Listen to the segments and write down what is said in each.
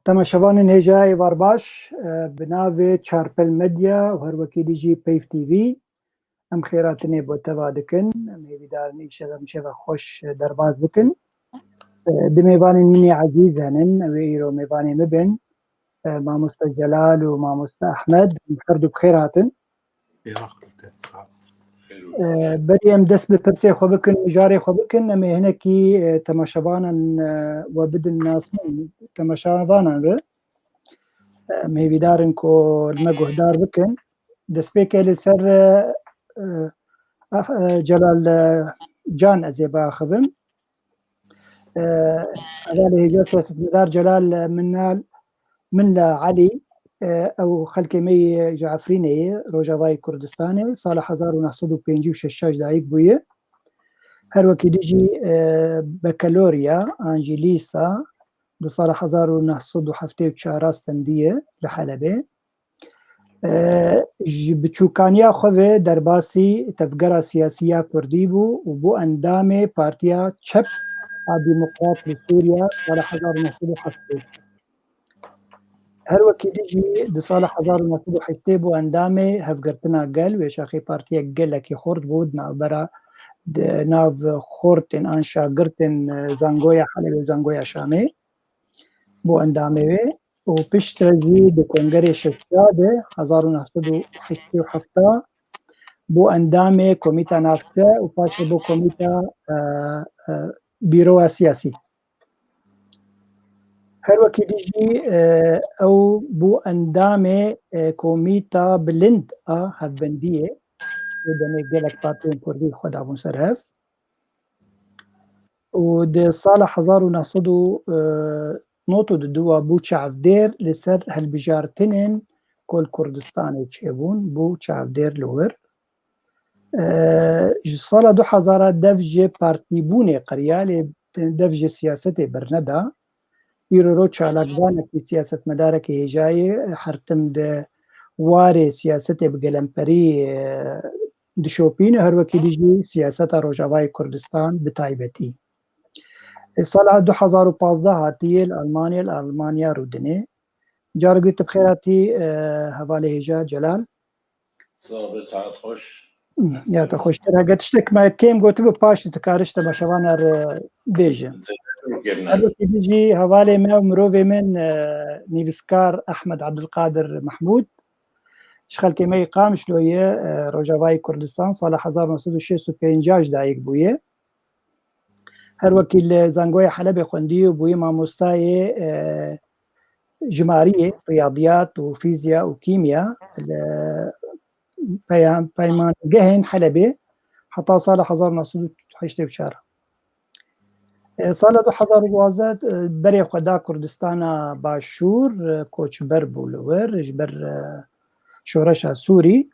تماشاوانên hêjayê war baş bi navê Çarpel Medya û herwekî jî Peyv TV em xêratinê bo teva dikin, em hêvîdarin îşev em şeva xweş derbas bikin. Di mêvanên min ê ezîz henin, ew ê îro mêvanê me bin. Mamoste Celal û Mamoste Ehmed her du bi xêr hatin. Berî em dest bi pirsê xwe bikin, mijarê xwe bikin, em ê hinekî temaşevanan we bidin nasîn temaşevanan re. Em hêvîdarin ku li me guhdar bikin. Destpêkê li ser Celal Can ez ê biaxivim. Hevalê hêja siyasetmedar Celal min li Elî ew xelkê me yê ji Efrînê yê Rojavayê Kurdistanê sala 1956 dayîk bûye. Herwekî dî jî bekalorya an jî lîsa di sala 1974 stendiye li Helebê. Ji biçûkaniya xwe vê derbasî tevgera siyasî ya Kurdî bû û bû endamê Partiya Çep a Dîmokrat li Sûriya sala 1970. Herwekî dî jî di sala 1980 bû endamê hevgirtina Gel wê şaxê partiyek gelekî xurt bû di navbera nav xortên an şagirtên Zangoya Helebê û Zangoya Şamê bû endamê wê û pişt re jî di Kongerê Şevçiyadê 1987 bû endamê Komîta Navçe û paşê bû Komîta Bîroya Siyasî. Herwekî dî jî ew bû endamê Komîta Bilind a Hevbendiyê û demê gelek partiyên Kurdî xwe dabûn ser hev. û di sala 1992 bû çavdêr li ser hilbijartinên Kol Kurdistanê çêbûn, bû çavdêr li wir. Ji sala 2000 dev ji partîbûnê qiriya lê dev ji siyasetê birneda. Îro roj çalakdanekî siyasetmedarekî hêjayê hertim di warê siyasetê bi gelemperî dişopîne, herwekî dî jî siyaseta Rojavayê Kurdistan bi taybetî. Sala 2015 hatiye li Almanyê li Almanya rûdinê. Carek wî tu bi xêr hatî hevalê hêja Celal. Saat xweş. Ya te xweştir hege tiştek me kêm gotibe paşê tu karî ji temaşevanan re bêje. Herwekî dî jî hevalê me û mirovê min nivîskar Ehmed Abdulkadir Mehmûd ji xelkê me yê Qamişloyê Rojavayê Kurdistan sala 1956 dayîk bûye. Herwekî li Zangoya Helebê xwendî û bûye mamostayê jimariyê, riyadiyat û fîziya û kîmya li peymangehên Helebê heta sala 1984. Sala 2012 berê xwe da Kurdistana Başûr koçber bû li wir ji ber şoreşa Sûrî.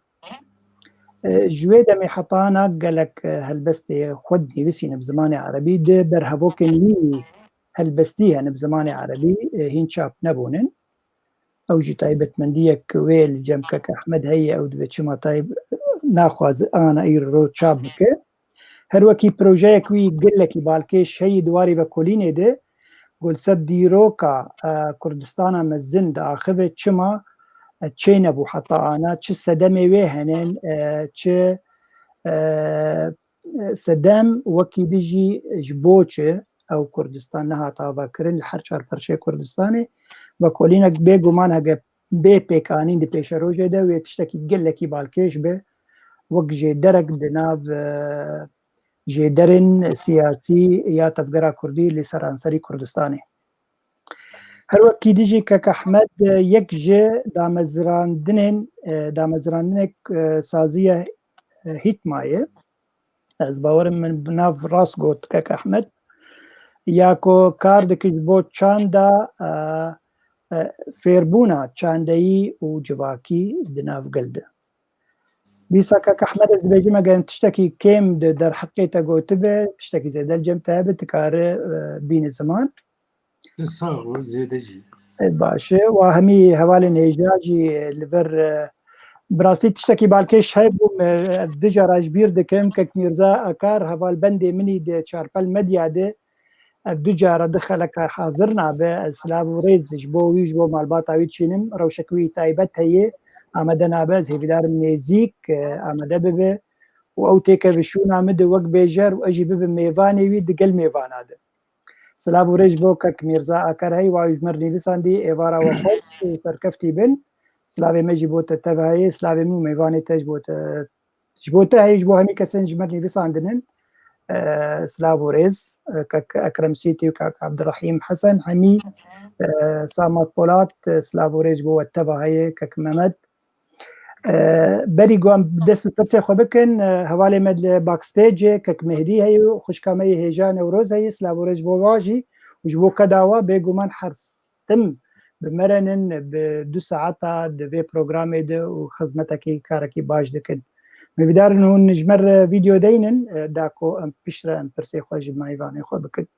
Ji wê demê hetana gelek helbestê xwe dinivîsîne bi zimanê Erebî di berhevokên wî helbestî hene bi zimanê Erebî hîn çap nebûnin. Ew jî taybetmendiyek wê li cem Kek Ehmed heye ew dibe çima naxwaze ana îro çap bike. Herwekî projeyek wî gelekî balkêş heyî di warê vekolînê de Gulsed dîroka Kurdistana mezin di axivê çima çê nebû heta ana çi sedemê wê henin çi sedem wekî dî jî ji boçê ew Kurdistan nehata avekirin li her çar perçeyê Kurdistanê vekolînek bêguman hege bê pêkanîn di pêşerojê de wê tiştekî gelekî balkêş be wek jêderek di nav jêderên siyasî ya tevgera Kurdî li seranserî Kurdistanê. Herwekî dî jî Kek Ehmed yek ji damezrandinek saziya Hîtmayê ez bawerim min bi nav rast got Kek Ehmed ya ku kar dike ji bo çanda fêrbûna çandeyî û civakî di nav gel de. Dîsa Kek Ehmed ez dibêjim eger tiştekî kêm di derheqê te gotibe tiştekî zêde li cem te hebe tu karî bînî ziman. Sağ ol zêde jî. Baş e û hemî hevalên hêja jî li vir bi rastî tiştekî balkêş hebû me di jara ji bîr dikim Kek Mîrza Akar hevalbendê minî di Çarpel Medya de دو جارە دخەلەکە حاضر نابێ سلااو و ڕێزش بۆ ویش بۆ مالباتاوی چینم ڕەوشەکوی تایبەت هەیە ئامادە نابێ هێویدارم نێزیک ئامادە ببێ و ئەو تێکە بشوو نامدە وەک بێژەر و ئەژی ببە میێوانێوی دگەل میێوانادە سلااو و ڕێژ بۆ کەک میرزا ئاکەر هەی واژمەر نویساندی ئێوارەوە خۆ سەرکەفتی بن سلاوێ مەژی بۆتە تەبایە سلاوێ و میێوانێ تەش بۆتە هەیش بۆ هەمی کەسن ژمەر نویساندنن سلااو و ڕێز ئەکرەم سیتی و کاک عەبدوڕەحیم حەسەن هەمی سامات پۆلات سلااو و ڕێژ بۆ تەبا هەیە کەک مەمەد بەری گوام دەست پرسێ خۆ بکەن هەواڵێ مەد لە باکستێجێ کەک مهدی هەیە و خوشکامەی هێژا نەورۆز هەیە سلااو و ڕێژ بۆ واژی وش بۆ کەداوە بێگومان حرستم بمەرەنن بە 2 ساعتا دەبێ پرۆگرامێدە و خزمەتەکەی کارێکی باش دەکەن میویدارن و نژمەر ڤیدیۆ دەینن داکۆ ئەم پیشرە ئەم پرسێ خۆشی مایوانێ خۆ بکرد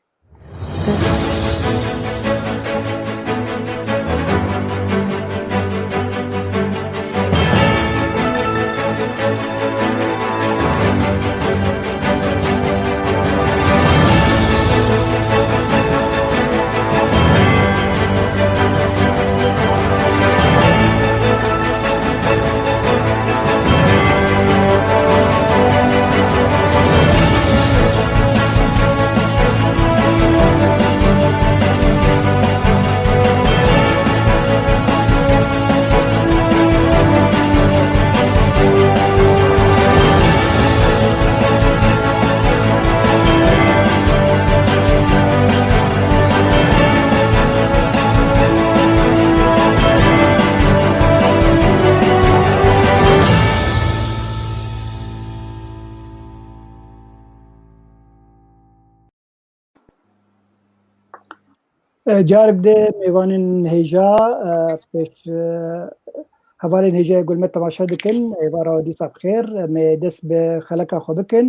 جارب دێ میێوانن هێژا پێش هەواڵێن هێژای گولمە تەماشا دکن ئێوارەوە دیسا بخێر مێ دەست بە خەلەکا خۆ بکن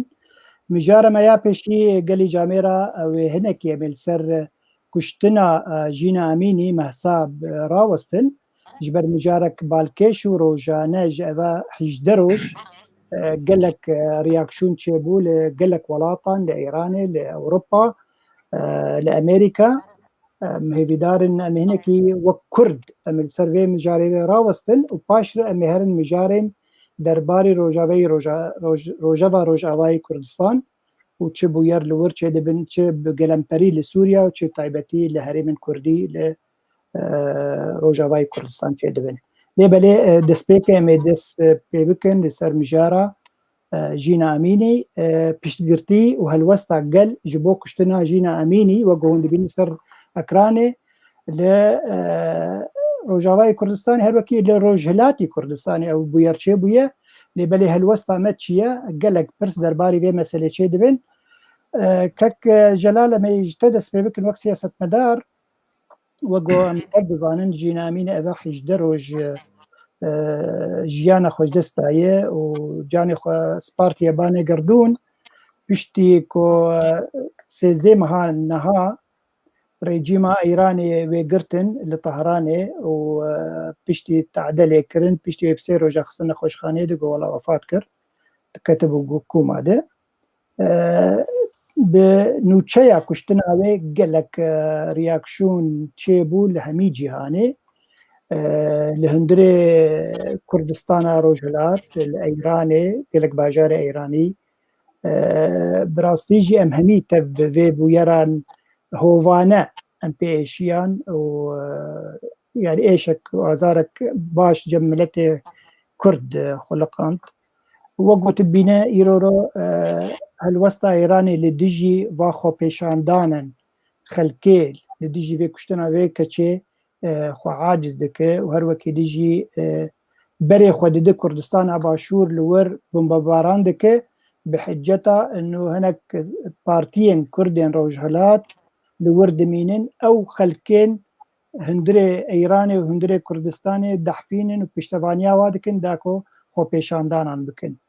میژارەمە یا پێشی گەلی جامێرە ئەوێ هەنێکی ئەمێل سەر کوشتنا ژینە ئەمینی مەحساب ڕاوەستن ji ber mijarek balkêş û rojane ji eve 18 roj gelek reaksiyون çêbû li gelek welatan li Îranê li Ewropa li Amerîka hêvîdarin em hinekî wek Kurd em li ser vê mijarê ve rawestin û paş re em ê herin mijarên derbarê rojavayê Rojava Rojavayê Kurdistan û çi bûyer li wir çê dibin çi bi gelemperî li Sûriya û çi taybetî li herêmên Kurdî li Rojavayê Kurdistan çê dibin. Lêbelê destpêkê em ê dest pê bikin li ser mijara Jîna Emînî piştgirtî û helwesta gel ji bo kuştina Jîna Emînî wek hûn dibînin ser ekranê li Rojavayê Kurdistanê her wekî li Rojhilatê Kurdistanê ew bûyer çêbûye lêbelê helwesta me çi ye gelek pirs derbarê vê meselê çê dibin kek Celal em ê ji te dest pê bikin wek siyasetmedar wek em her dizanin Jîna Emînî ev 18 roj jiyana xwe ji dest daye û canê xwe spartiye banê girdûn piştî ku 13 meha niha rejîma Îranê wê girtin li Tehranê û piştî te'delê kirin piştî wê bi 3 roja xistin nexweşxaneyê de got wela wefat kir ketibû koma de bi nûçeya kuştina wê gelek reaksiyون çêbû li hemî cîhanê li hundirê Kurdistana Rojhilat li Îranê gelek bajarê Îranî bi rastî jî em hemî tev bi vê bûyeran hovane em pê êşiyan û yani êşek û azarek baş cem miletê Kurd xwe wek gotibîne îroro helwesta Îranê li dijî va xwepêşandanin xelkê li dijî vê kuştina vê keçê xwe aciz dike û her wekî dijî berê xwe dide Kurdistana Başûr li wir bombebaran dike bi hicceta enû hinek partiyên Kurdên Rojhilat li wir dimînin ew xelkên hundirê Îranê û hundirê Kurdistanê dehfînin û piştevaniya wa dikin da ku xwepêşandanan bikin.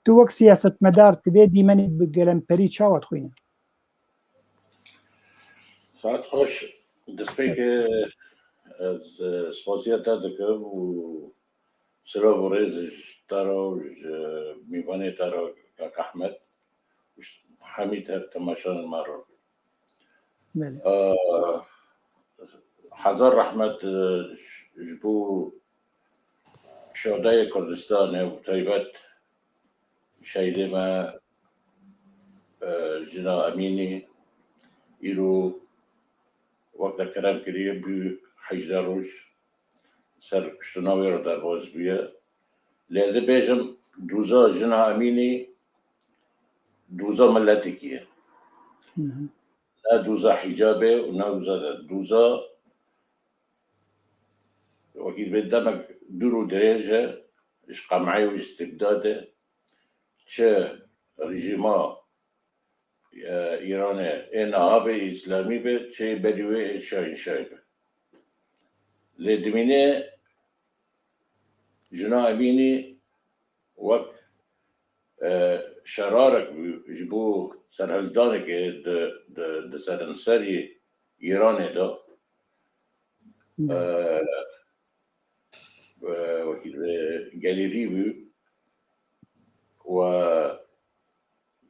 Tu wek siyasetmedar divê dîmenê bi gelemperî çawa dixwîne? Saat hoş destpêkê ez spasiya te dikim û silav û rêz ji te re û ji mîvanê te re Kak Ehmed hemî temaşanên me re. بله حزار رحمت جبو شهدای کردستان و تایبت شهید ما جنا امینی ایرو وقت کرم کریه بی 18 روز سر کشتناوی رو در باز بیه لازم بیشم دوزا جنا امینی دوزا ملتی کیه نه دوزا حجابه و نه دوزا وكيل بالدمج دورو درجة إش قمعي واستبداده چه رژیما ایرانه این آب اسلامی به چه بدوی شاهنشاهی به لدمینه جنا امینی وک شرارك جبو سرهلدانه که ده سرنسری ایرانه دا وكيل جاليري بو و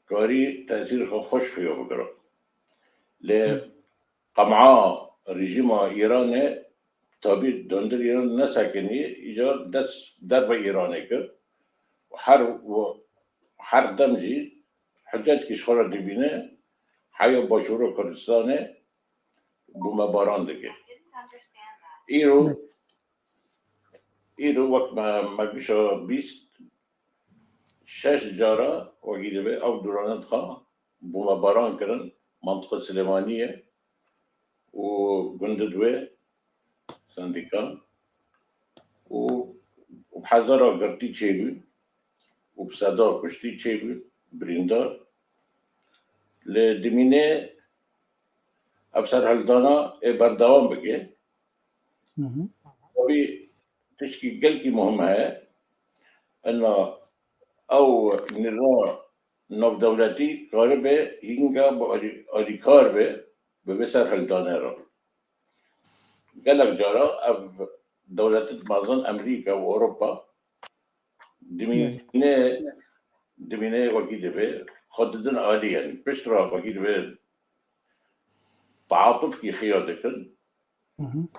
كاري تأثير خوش فيه بكرة لقمعة رجيم إيراني تابي دندر إيران نسكني إيجار دس درب إيراني كر وحر دمجي حجات كشخورة دبينه حيا باشورو كردستانه بوما باران دكي ایرو وقت ما بيشا بیست شش جارة وقيده به أو دورانت خا بوما باران كرن منطقة سليمانية وجنددوه سنديكا وبحذرة قرتي تشيبي وبصدا كشتي تشيبي بريندار لدمينه أفسر هالدانا بردوام بكي وبي تشكي قلقي مهمة هي أنه أو نظام نوع دولتي كاربه هينجا بأديكار به بوسر هالدانه را قلق جارا أف دولة مازن أمريكا وأوروبا دمينه وكيده به خددن عالي يعني بشترا وكيده به تعاطف كي خيادكن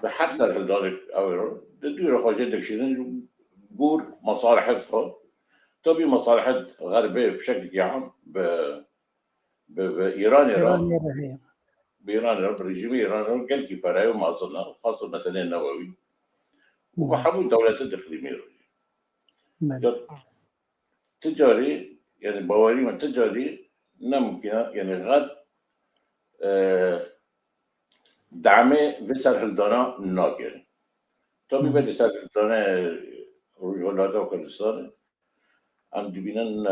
بحكسر هالدانك أو دير خواجه دكشينن بور مصالحتها تبي مصالحات غربية بشكل عام بإيران بإيران برجيم إيران قال كيف رأيه ما أظن خاصة مثلا النووي وبحمل دولات الإقليمية تجاري يعني بواري من تجاري ممكن يعني غد دعمه وسر هالدانا ناكن تبي بدي سر هالدانا رجولات وكردستان ام دبينن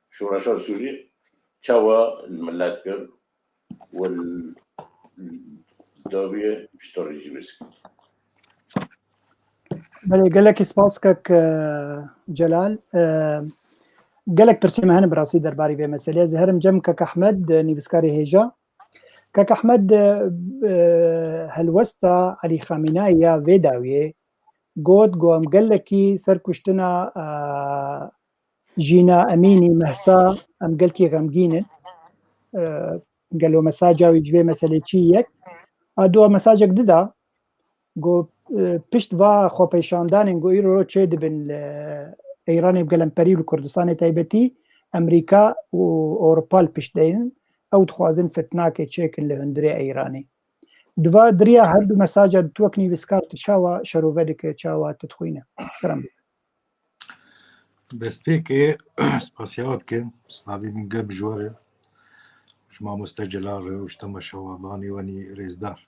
شورشار سوري تشاوا الملات كر والدابية بشتورجي بسك بله قالك سپاسكك جلال قالك برسيمة هن براسي درباري بمسألة زهرم جم كك أحمد نيفسكاري هيجا كك أحمد هلوستا علي خامنائي فيداوية قوم قالكي سركشتنا جينا أميني مهسا أم قالكي غمجينة قالوا مساجة ويجبي مسألة چيك أدو مساجك ددا قو پشت و خو پیشاندان گو ایرو رو چه دبن ایرانی بگلم پری و کردستان تایبتی امریکا و اروپا پشت دین او دخوازن فتناک چیکن لهندری ایرانی دوا دریا هر دو مساجد توکنی وسکارت چاوا شروودک چاوا تدخوینه کرم بس بيك سباسيات كن صافي من قبل جواري مش ما مستجلار وش تم شواباني وني ريزدار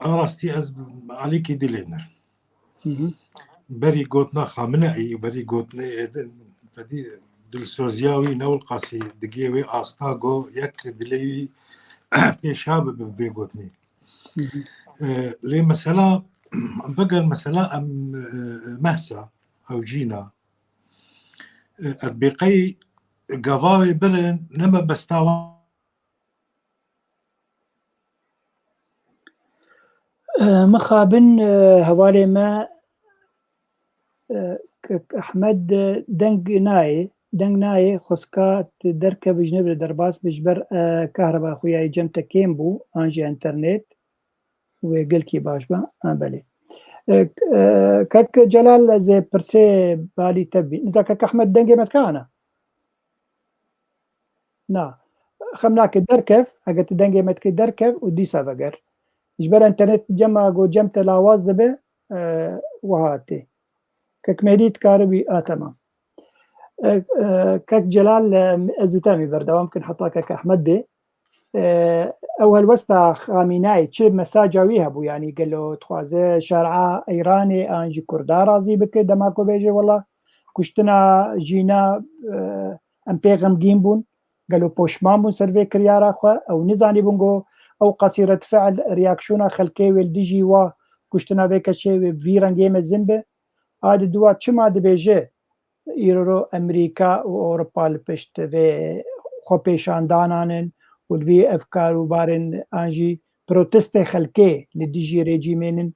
أراستي أز عليك دلنا بري قوتنا خامنائي بري قوتنا فدي دل سوزياوي نول قاسي دقيوي أستاغو يك دلي بيشاب ببي قوتني لي مثلا بقى المسألة أم مهسا أو جينا بقي قضاوي برن نما بستاوى مخابن هوالي ما أحمد دنق ناي دنگ نایه خسکات درکه بجنه بر درباس بجبر كهرباء خویای جمتا کم بو آنجی انترنت و گلکی باش با بله كاك جلال زي برسي بالي تبي انت كاك احمد دنجي متكانا نا خمناك دركف اجت دنجي متك دركف ودي سافجر جبر انترنت جمع جو جمت لاواز دبه وهاتي كاك مهديت كاربي تمام كاك جلال ازوتامي بردوام ممكن حطها كاك احمد بي اول وسطى خامناي تشي مساجاويها بو يعني قال له تخوازي شارع ايراني انجي كردا رازي بك دماكو بيجي والله كشتنا جينا ام بيغم جيمبون قالوا بوشمان بون سيرفي كريارا خو او نزاني بونغو او قصيرة فعل رياكشونا خلكي والديجي و كشتنا بك شي فيران جيم الزنبه هاد دوا تشما دبيجي يرو امريكا واوروبا البشت في خو بيشاندانانن والفي افكار وبارن انجي بروتست خلكي لديجي ريجيمين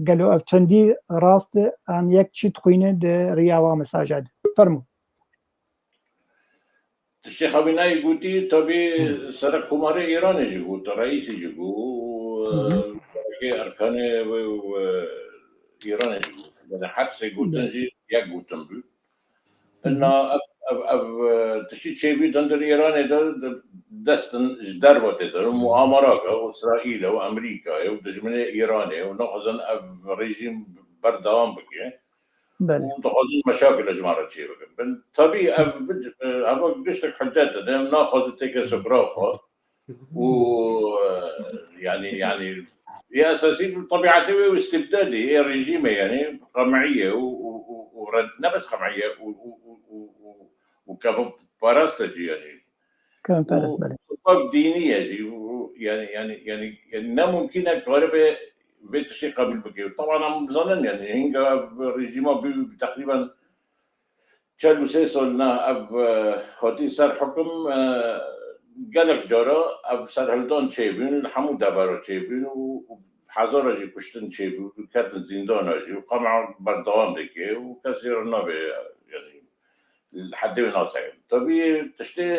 قالوا افتندي راست ان يك شي تخوينه رياوا مساجد فرمو الشيخ خامنه‌ای گویی تابی سر خماره ایران جیگو رئیسی جیگو که ارکان ایران جیگو و حدس گوتن جی یک گوتن بود ان اف تشي شيء بيدن در ايران دستن جدر وتدر مؤامرات واسرائيل وامريكا ودجمن ايران ونخزن اف ريجيم بردوام بكي وتخزن مشاكل جمارة شيء بكي طبيعي اف قشتك حجات ناخذ تيك سكراخه و يعني هي اساسي طبيعته واستبدادي هي ريجيمه يعني قمعيه ورد نفس قمعيه وكان باراستجي يعني كان باراستجي دينيه يعني لا ممكن غالبا بيت الشيء قبل بكي طبعا عم بظنن يعني هنگا ريجيما تقريبا چلو سه سالنا اف خاطي سر حكم قالك جارا اف سرهلدان چيبين الحمو دبرا چيبين وحزارة جي كشتن چيبين وكاتن زندان جي وقمع بردوام دكي وكثير نابي يعني لحد من ناصعين طبيعي تشتي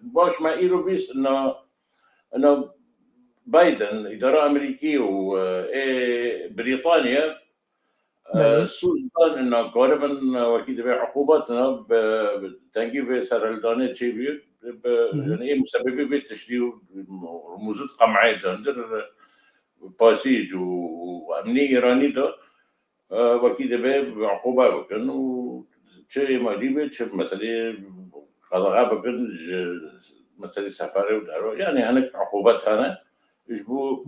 باش ما ايرو بيست انه بايدن اداره امريكيه وبريطانيا سوزان انه غالبا واكيد بعقوباتنا بتنقيب سرهلدانات چيبين يعني مسببين بالتشديد رموزات قمعيه عندنا باسيج وامنيه ايراني ده واكيد بعقوبه بكن وشيء مالي شيء مساله قضاء بكن مساله سفاري ودارو يعني هناك عقوبات هنا يجبو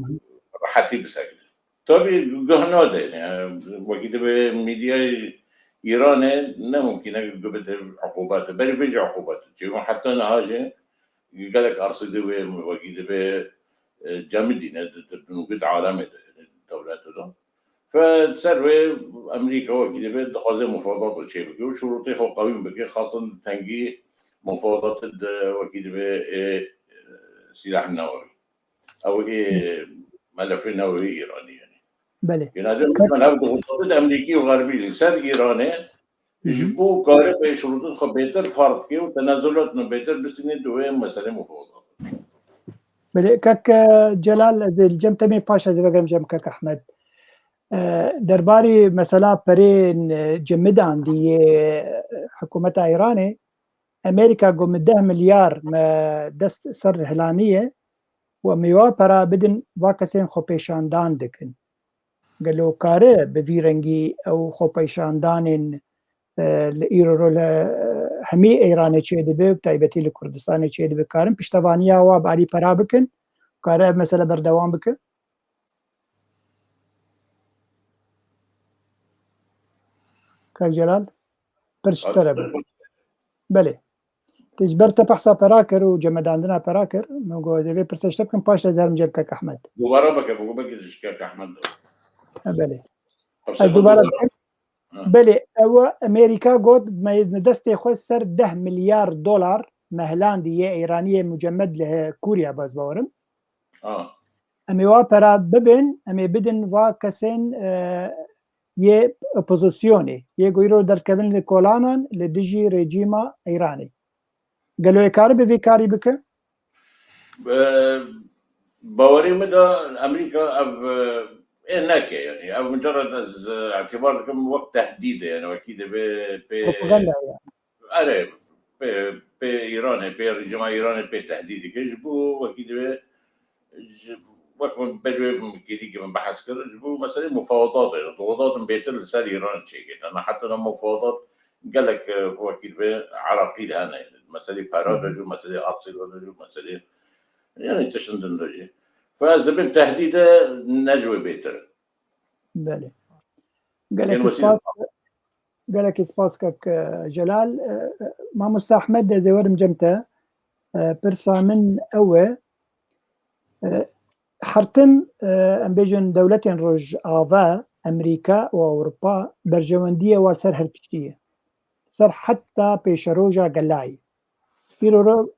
راحتي بسكن طبعا جهنا ده يعني واكيد بميديا ايران لا ممكن يقبل عقوبات بل بيجي عقوبات حتى انا هاجي قال لك ارصد واكيد جامدين بنوقت عالمي الدولات ده فتسروي امريكا واكيد دخل مفاوضات الشيء وشروطي قويم بكي خاصه تنقي مفاوضات واكيد سلاح النووي او ملف نووي ايراني يعني بله يعني هذا مثلا الضغوطات الامريكيه والغربيه لسر ايران يجبوا قارب شروط خبيتر فرض كي وتنازلات بيتر بس ندوي مساله مفاوضات بله كاك جلال الجم تمي باشا زي بقى جم كاك احمد درباري مثلا برين جمدان دي حكومة ايراني امريكا قوم 10 مليار ما دست سر هلانيه وميوا برا بدن واكسين خو پیشاندان دکن قالوا كاره بفيرنجي او خو پیشاندان لإيرو همي ايراني چه دبه تايبتي لكردستان چه دبه كارن پشتوانيا و بعدي برا بكن كاره مثلا بردوام بكن كاك جلال برشتره بله تجبرت بحثا براكر وجمداندنا براكر نقول دبي برسشت بكن باش لازم جيب كاك احمد دوباره بقول كاك احمد بله دوباره بله او امريكا قد ما دستي خو سر 10 مليار دولار مهلان دي ايرانيه مجمد له كوريا باز باورم امي وابرا ببن امي بدن واكسن یه اپوزیسیونی یه گویرو درکبن لکولانان لدیجی رژیما ایرانی گلوی کاری به کاری بکن باوري مدى امريكا هناك يعني او مجرد اعتبار كم وقت تهديده يعني اكيد بروباغندا يعني بايران برجيم ايراني بتهديد كيجبو اكيد وقت من بدو كيدي من بحث كده جبو مثلا مفاوضات يعني مفاوضات بيتر لسال ايران شيء انا حتى لما مفاوضات قال لك هو اكيد عراقيل هنا يعني مسألة بارادة جو مسألة اصل ولا جو مسألة يعني تشندن درجة فزبن تهديده نجوى بيتر بله قالك اسباسكك جلال ما مستحمد زي ورم جمته برسا من اوه حرتم ام بيجن دولتين رج آفا امريكا واوروبا برجواندية والسر هرتشتية سر حتى بيشروجا قلاعي يرو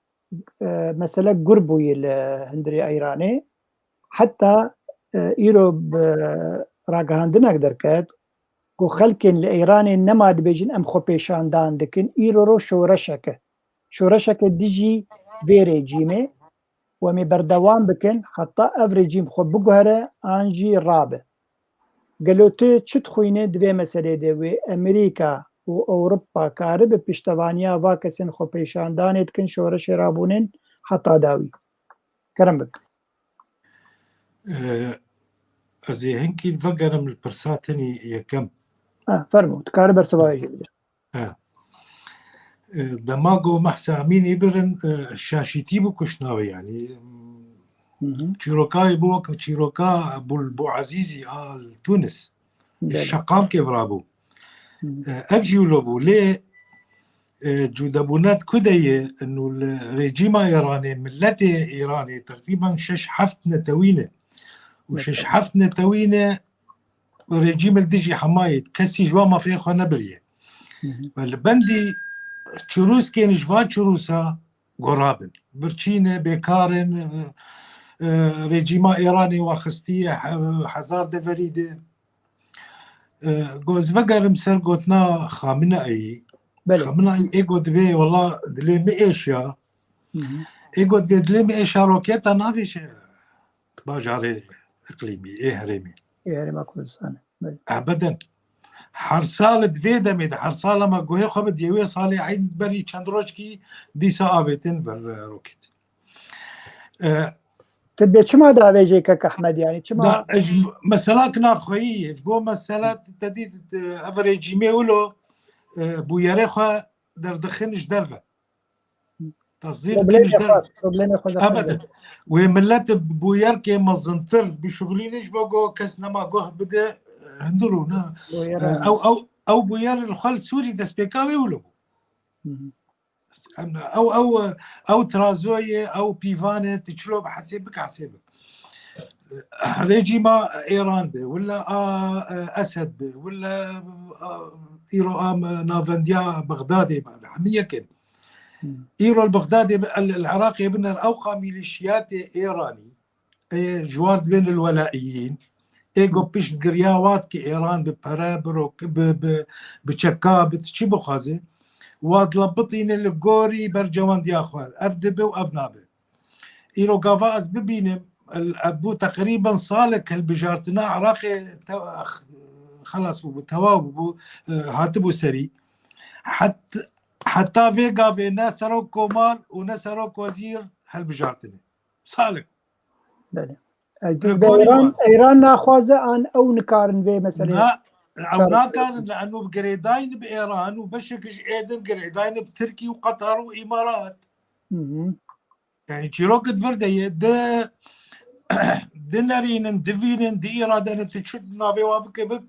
مسألة قربوي الهندري ايراني حتى يرو راقهاندنا قدر كات و خلکن لإيراني نما دبيجن ام خو پیشاندان دکن ایرو شورشك دیجی في ريجيمي ومي بردوان بكن حتى اف ريجيم خو بگهره انجي رابه قالو تو چت خوينه دوی مسئله دوی امريكا و اوروبا کاره به پشتوانیا واکسن خو پیشاندان دکن شورش رابونن حتى داوي كرم بك ازي هنكي الفقر من البرساتني يكم فرمو تكارب برسواي جدا دماغو محسا مين يبرن شاشيتي بكشناوي يعني تشيروكاي بوك تشيروكا بو عزيزي تونس الشقام كيفرابو افجيو لوبو ليه جودابونات كدية انه الرجيم ايراني ملتي ايراني تقريبا شش حفت نتوينه وشش حفت نتوينه رجيم الدجي حمايت كسي جوا ما في خو نبريه والبندي تشروس كان جوا تشروسا قرابن برشينه بكارن رجيما ايراني واخستيه حزار دفريده جوز فقر مسر قوتنا خامنه اي خامنه اي ايقود بي والله دليمي ايشيا ايقود بي دليمي ايشيا روكيتا نافيش باجاري اقليمي ايه هرمي ما كل سنه ابدا حرصال دفيدا ميد حرصال ما قوي خبد يوي صالي عين بري چندروشكي ديسا آبتين بر روكيت تبي شما دا بيجيك احمد يعني شما مسألة كنا خوي بو مسألة تديد افريجي ميولو بو يريخو دردخنش درفه تصدير كنش درفه ابدا وملت بو يركي مزنتر بشغلينش بقو كسنما قوه بدا هندرونا او بويار الخال سوري دسبيكاوي ولو او ترازويه او بيفانه تشلو بحسابك حسابك ريجيما ايران بي ولا اسد بي ولا ايرو نافنديا بغدادي حميه كان ايرو البغدادي العراقي ابن اوقع ميليشيات ايراني جوار بين الولائيين ايجو بيش قرياوات كي ايران ببرابر بتشكا بتشي بخازي وادلبطين الجوري برجوان دي اخوان افدبه وابنابه ايرو قافاز ببينم الابو تقريبا صالك هالبجارتنا عراقي خلاص بتواو هاتبو سري حتى في قافي ناسرو كومال وناسرو وزير هالبجارتنا صالك ايران ناخوازه ان او نكارن في مثلا لا او ناكارن لانه بقريداين بايران وبشكش ايدن قريداين بتركي وقطر وامارات يعني تشيروك فردي دنارين دفينن دي اراده تشد نافي وابك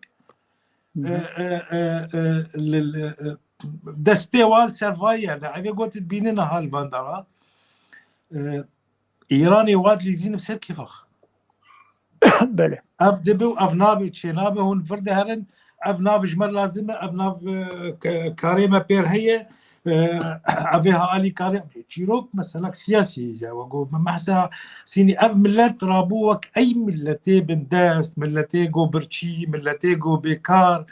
دستيوال سرفايا يعني قلت بيننا هالفاندرا ايراني واد ليزين بسر كيفخ بله اف دبو اف نافي تشينابه هون فرد هرن اف ناف جمر لازمه اف ناف كاريمه بير هي أفيها آلي كاري تشيروك مثلا سياسي جاوجو محسا سيني أف ملت رابوك أي ملتي بنداس ملتي جو برشي ملتي جو بيكار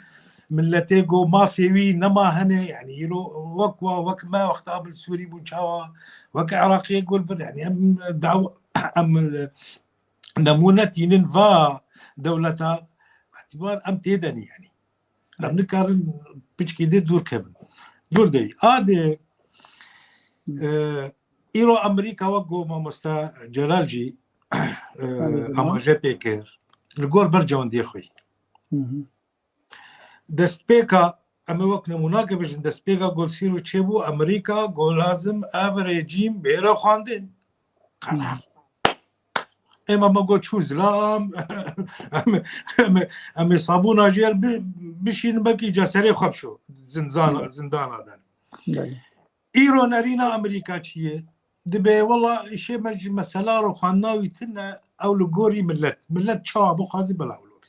ملتي جو ما فيوي نما هنا يعني يلو وكوا وكما وقت قبل سوري بونشاوا وك عراقي يقول يعني أم دعوة أم نمونة ينفا دولتها باعتبار أم تيدني يعني أم نكارن بيشكي دي دور كيفن دور دي آدي إيرو أمريكا وقو ما مستا جلالجي أما جي بيكير الجور برجعون دي خوي دستبيكا أما وقت نموناك بجن دستبيكا قول سيرو تشيبو أمريكا قول لازم أفريجيم بيرا خواندين قرار اما ما قلت شو زلام اما صابونا جيل بشين بكي جسري خبشو زندان هذا ايرو نارينا امريكا تشيه دبي والله شيء مسألة رو خاناوي تنا او لغوري ملت شعب خازي بلاولو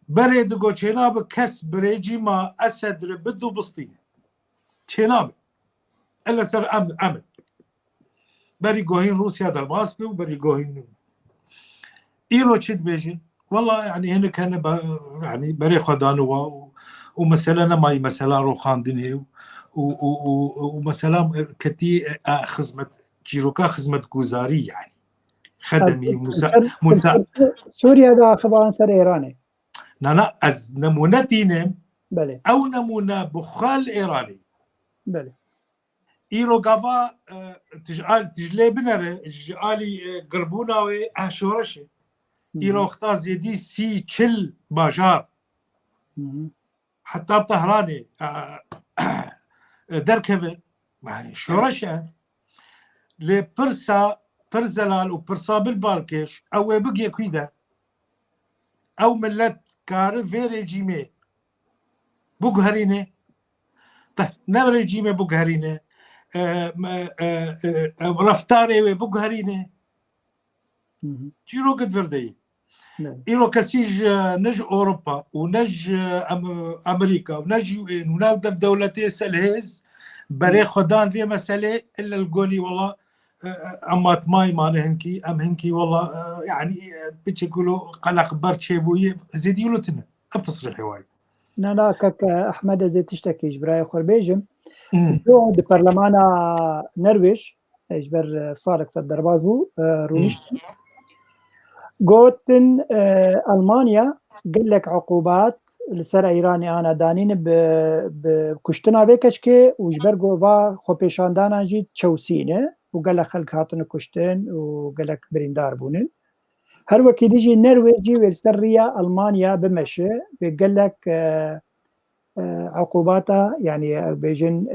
بريد قو تشيناب كس بريجي ما اسد بدو بسطين تشيناب الا سر امن بري جوهين روسيا درباس بي وبري جوهين إيرو تشد بيجي والله يعني هنا كان يعني بري خدانوا ومثلا ما مسألة روخان دنيا ومثلا كتي خدمة جيروكا خدمة جوزاري يعني خدمي مساعد سوريا دا خبان سر إيراني لا از نمونتينم بله أو نمونة بخال إيراني بله إيرو قفا تجلي بنره جالي قربونا وأشورشه إيرو اختار زيدي سي تشل باجار حتى بطهراني دركبه يعني شورشه لبرسا برزلال وبرسا بالبالكش أو بقي كيدا أو ملت كار في ريجيمي بوغهرينه نه ريجيمي بوغهرينه رفتاره بوغهرينه تيرو قد فردي إيرو كسيج نج أوروبا ونج أمريكا ونج يو إن ونبدأ دولتي سلهز بري خدان في مسألة إلا القولي والله أما تماي ما نهنكي أم هنكي والله يعني بتشكلوا قلق برشي بوي زيدي يلوتنا أفتصل هواي لا كك أحمد زي تشتكي جبراي خربيجم جو دي برلمانا نرويج جبر صارك صدر بازبو رونيش قوتن ألمانيا قال لك عقوبات لسر إيراني أنا دانين بكشتنا بكشكي وجبر قوبا خوبيشان دانا جي تشوسينه وقال لك خلق هاتن كشتن وقال لك بريندار بونن هر وكي ديجي نرويجي والسرية ألمانيا بمشي بيقال لك عقوباتها يعني بيجن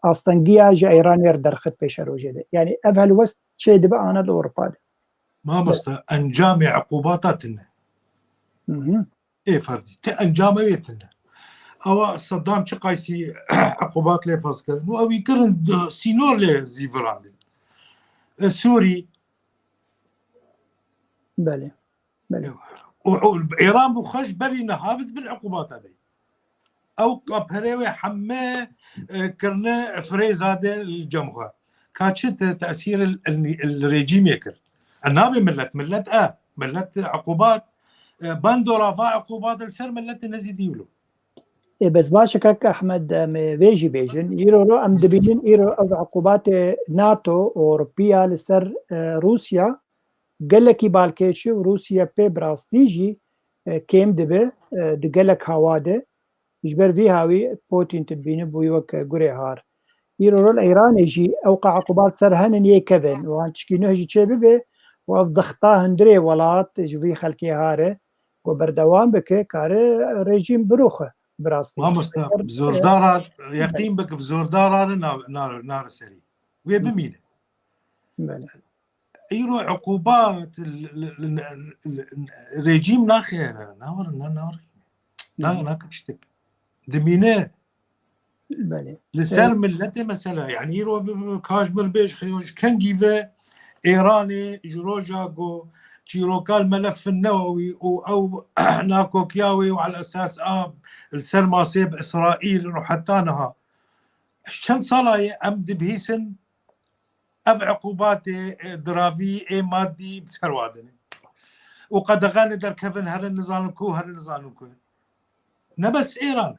أصلا جا إيران يردر خد بيشارو جدا يعني أفعل وست شيء دبا أنا الأوروبا ما مستا أنجام عقوباتنا إيه فردي أنجاميتنا أو صدام شقايسي عقوبات لي فاسكر أو يكرن سينور لي زيفراندين سوري بله وإيران بخش بري نهافت بالعقوبات هذه أو قبهريوي حمى كرنا فريزادة الجمهور كاتشت تأثير الريجيم يكر النابي ملت ملت عقوبات باندورا فا عقوبات السر ملت نزيد يولو بس باشكك أحمد فيجي بيجن يرو أم دبينين يرو عقوبات ناتو أوروبيا لسر روسيا قال لك بالكيشي وروسيا بي براستيجي كيم دبي دقلك هواده يجبر في هاوي بوتين تبيني بويوك قري هار يرو الإيران يجي أوقع عقوبات سر هنن يكفن وان تشكينو هجي تشبه به وأفضخطاه هندري ولات يجبي خلقي هاره وبردوان بك كاري ريجيم بروخه براستي ما مستا بزوردارا يقين بك بزوردارا نار سري ويا بمينه يرو عقوبات الريجيم ناخير نار لا كتشتك دمينه لسر ملته مثلا يعني يرو كاجمر بيش خيوش كان جيفه إيراني جروجا جو تشيروكا الملف النووي أو ناكوكياوي وعلى أساس السرماسي بإسرائيل وحتانها شن صلاي أم دبهيسن أب عقوبات درافي مادي بسروادني وقد غاني در كفن هر النظام كو نبس إيران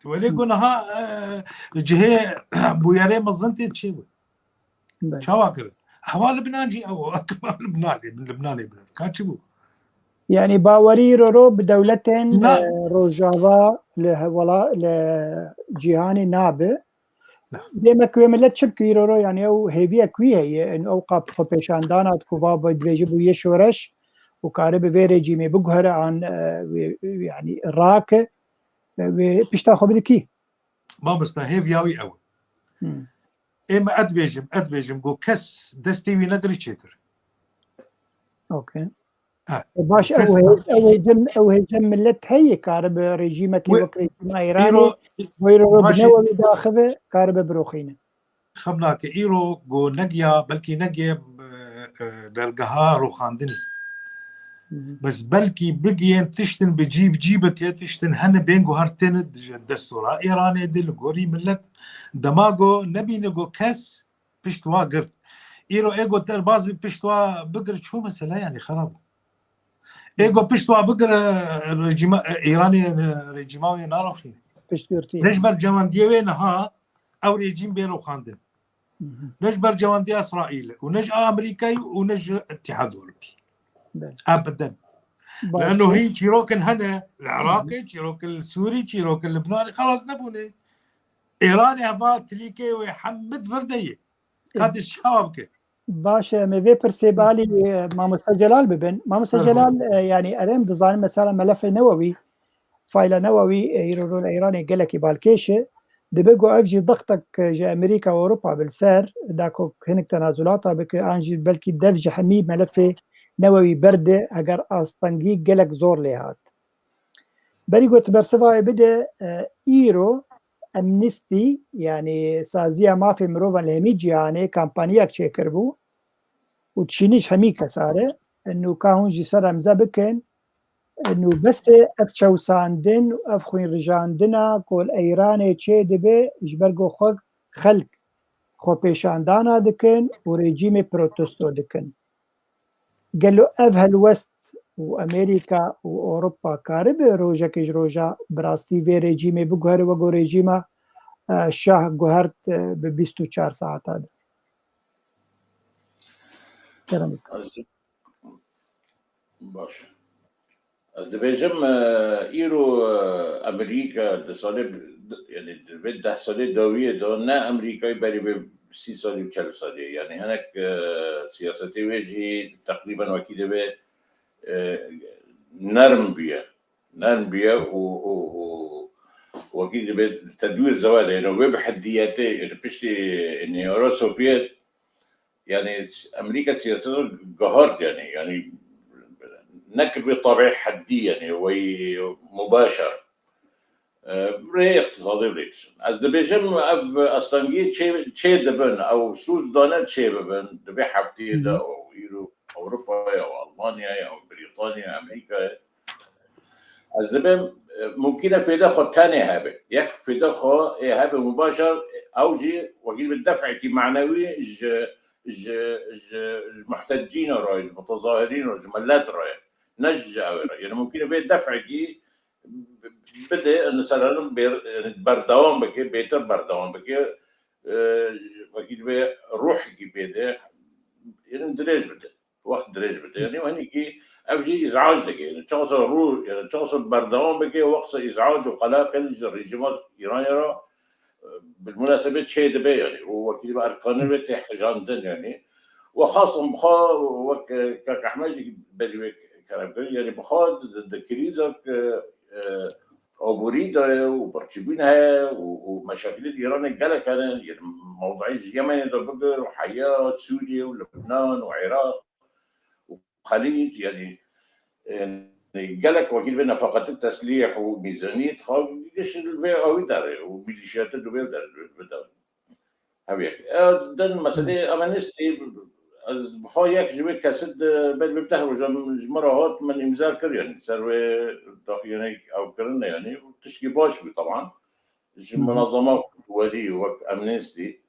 ولي قلنا جهة بوياري مظنتي تشيبه شواكر أحوال لبنانجي أو أكبر لبناني كاتشبو يعني باوري رو بدولة روجافا لجهاني نابه ديما كوي ملت شبكي رو يعني أو هيفيا كوي هي إن أوقاب خبيشاندانات كوفا بدريجبو يشورش وكارب في ريجيمي بقهر عن يعني راك بيشتا خبركي ما بستا هيفياوي أول إما أدبيجم جو كس دستيوي نقري تشيتر أوكي باش أو هجم ملت هي كارب ريجيمة وكري إيراني ويرو بنووي داخله كارب بروخينه خبناك إيرو جو نجيا بلكي نجيا درجها روخاندني بس بلكي بقين تشتن جيبك تشتن هن بينجو هرتين الدستورة إيراني دل جوري ملت دماغو نبي نجو كاس بشتوا قرت إيرو إيجو ترباز بشتوا بقر شو مثلا يعني خراب إيجو بشتوا بقر رجيما إيراني رجيماوي ناروخين بشتورتي نجبر جواندية نها أو رجيم بيرو خاندن نجبر جواندية إسرائيل ونج أمريكاي ونج اتحاد أوروبي أبدا لأنه هي تشيروكن هنا العراقي تشيروك السوري تشيروك اللبناني خلاص نبوني إيراني هفا تليكي ويحمد فردية هذا الشعب باشا ميفي برسيبالي ماموسا جلال ببن ماموسا جلال يعني أرم دزان مثلا ملف نووي فايل نووي يرون إيراني قالك بالكيشة دبقوا أفجي ضغطك جا أمريكا وأوروبا بالسار داكو هنك تنازلاتها بك أنجي بلكي دفج حميد ملف نووي برده اگر آستانگی گلک زور لهات بری گوت برسوا بده ایرو امنستی يعني سازيا ما في مروفا لهمي جياني كامبانياك شكر بو وتشينيش همي كساره انه كاهون جي سر امزا بكن انه بس افشو ساندن وافخوين رجاندنا كل ايراني تشي دبي جبرگو خو خلق خو پیشاندانا دكن وريجيمي بروتستو دكن قال له أفهل وست وأمريكا وأوروبا كارب روجا كيج روجا براستي في ريجيمي بقهر وقو ريجيما الشاه قهرت ب 24 ساعات هذا كرمك باشه از دبیجم ایرو امریکا يعني في 10 ساله داویه دا نه امریکایی بری به 30 سالی و 40 سالی يعني هناك سياسة وجهي تقريبا وكيده به نرم بيا وكيده به تدوير زواده يعني وبحدياته يعني بشتي النيورو السوفيت يعني امريكا سياسته قهرت يعني نكر بطبع حدي يعني ومباشر برای اقتصادی بریکشن از دبیجم اف استانگی چه دبن او سوز دانه چه ببن دبی هفته دا او ایرو اوروبا او المانیا او بريطانيا امریکا از دبم ممکنه فیدا خود تاني هبه یک فیدا خود هبه مباشر او جي وكيل بالدفع كي معنوي محتجين راي متظاهرين وجملات راي نج يعني ممكن في دفع كي بده مثلا بردوام بكي بيتر بردوام بكي وكيل به روح كي بده يعني دريج بده وقت دريج بده يعني وهني كي افجي ازعاج لك يعني تشوصل روح يعني تشوصل بردوام بكي وقت ازعاج وقلاقل الرجيمات ايرانيه بالمناسبه شيء دبي يعني هو وكيل اركان بتاع حجاندن يعني وخاصه بخا وك كاحماج بدي كلام يعني بخا الكريزه عبوريدا وبرشبينها ومشاكل ايران الجاله كان يعني موضوعي اليمن ده وحياه سوريا ولبنان وعراق وخليج يعني جالك وكيل بنفقات التسليح وميزانيه جيش الفي او يدار وميليشيات الدبي بدار هبيك ده المساله امانستي از بخواه یک جوی کسید بل ببته و جمره هات من امضا کرد یعنی سروی داخلی او کرنه یعنی تشکی باش بی طبعا منظمات دولية وقت امنستي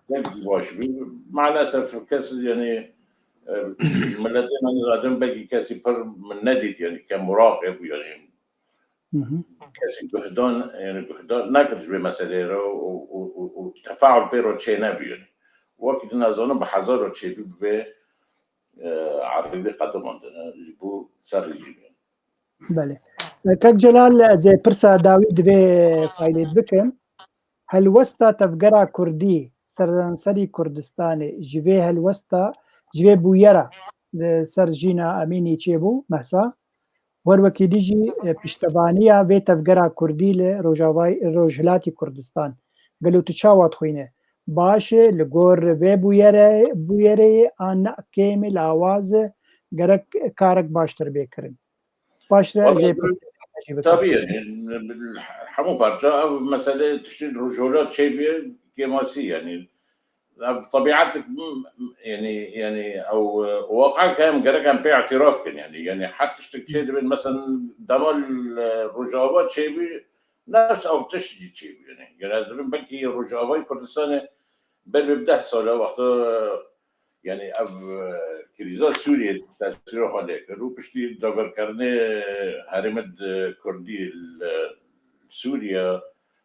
بلقي باش بي مع الاسف كاس يعني ملتين انا غادم باقي كاسي بر من نديت يعني كمراقب يعني كاسي جهدان يعني جهدان نقدر جوي مسألة وتفاعل بيرو تشينابي يعني وقت نازونا بحذر تشيبي بي عرضي قدم عندنا جبو سر رجيم يعني بله كاك جلال زي برسا داوود في فايلت بكم هل وستا تفجرا كردي سرانسري كردستاني جوي هل وستا جوي بويرا سرجينا اميني تشيبو محسا وروكي ديجي بشتبانيا في تفجرا كردي لروجاواي روجلاتي كردستان قالوا تشاوات خوينه باشه لغور في بويري ان كامل آواز گرك كارك باشتر بيكرن باشتر زي طبيعي حمو برجع مسألة تشتري رجولات شيء كماسي يعني بطبيعتك يعني او واقعك كان كان في اعتراف كان يعني حتى تشتك شيء مثلا دمال الرجاوات شيء نفس او تشجي شيء يعني لازم بلكي الرجاوات كردستان بل ببدأ سولا وقت يعني اب كريزا سوريا تاثيره عليك رو بشتي داغر كرنه هرمد كردي سوريا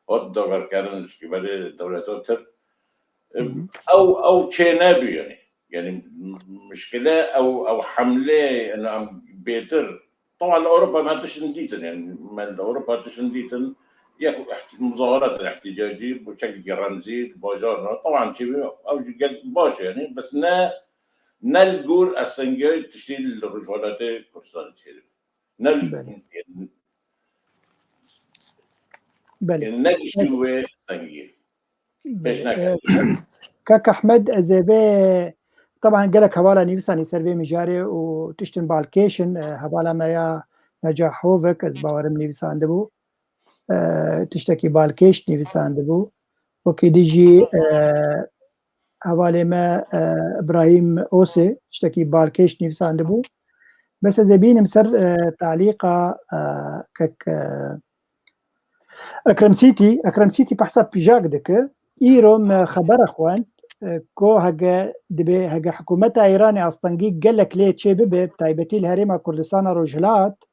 او داغر كرنه شكي بالي دولتات او تشينابي يعني مشكله او حمله انه بيتر طبعا اوروبا ما تشنديتن يعني ما اوروبا تشنديتن ياكو مظاهرات الاحتجاجي بشكل رمزي باجارنا طبعا شيء او باش يعني بس نلقور السنجاي تشيل الرجولات كردستان تشيل يعني نلقي سنجاي باش كاك احمد زيبي طبعا قالك هوالا نيفساني سيرفي مجاري وتشتن بالكيشن هوالا ما يا نجاح هوفك از باورم نيفسان دبو تشتكي بالكيش نيفسان دبو وكي ديجي هوالي ما ابراهيم اوسي تشتكي بالكيش نيفسان دبو بس زبين مسر تعليقه كك اكرم سيتي بحسب بيجاك دك ايروم خبر اخوان كو هجا دبي هجا حكومتها ايراني اصلا قال لك ليه تشي ببي تايبتي الهريمه كردستان رجلات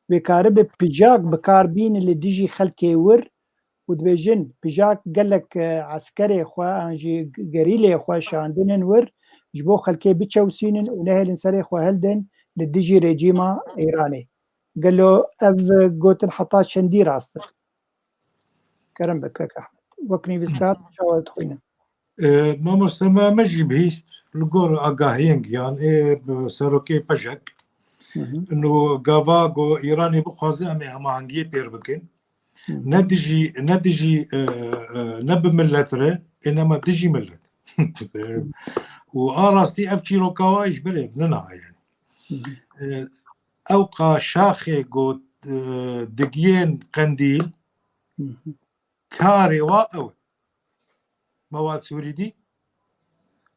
بكارب بيجاك بكاربين اللي ديجي خلكي ور ودبيجن بيجاك قال لك عسكري اخوا انجي قريلي اخوا شاندن ور جبو خلكي بتشوسين ونهل انسري اخوا هلدن للديجي ريجيما ايراني قال له اف قوتن حطات شندي راسته كرم بك احمد وكني بسكات شاولت خوينا ما مستمع مجي بهيست لقور اقاهينج يعني سروكي بجك انه قافاغو ايراني بخوازي امي همانجي بير بكن ندجي نب ملتره انما دجي ملت واراستي افجي روكاوا يجبلي بننا يعني اوقا شاخي قوت دقيين قنديل كاري واو موال سوري دي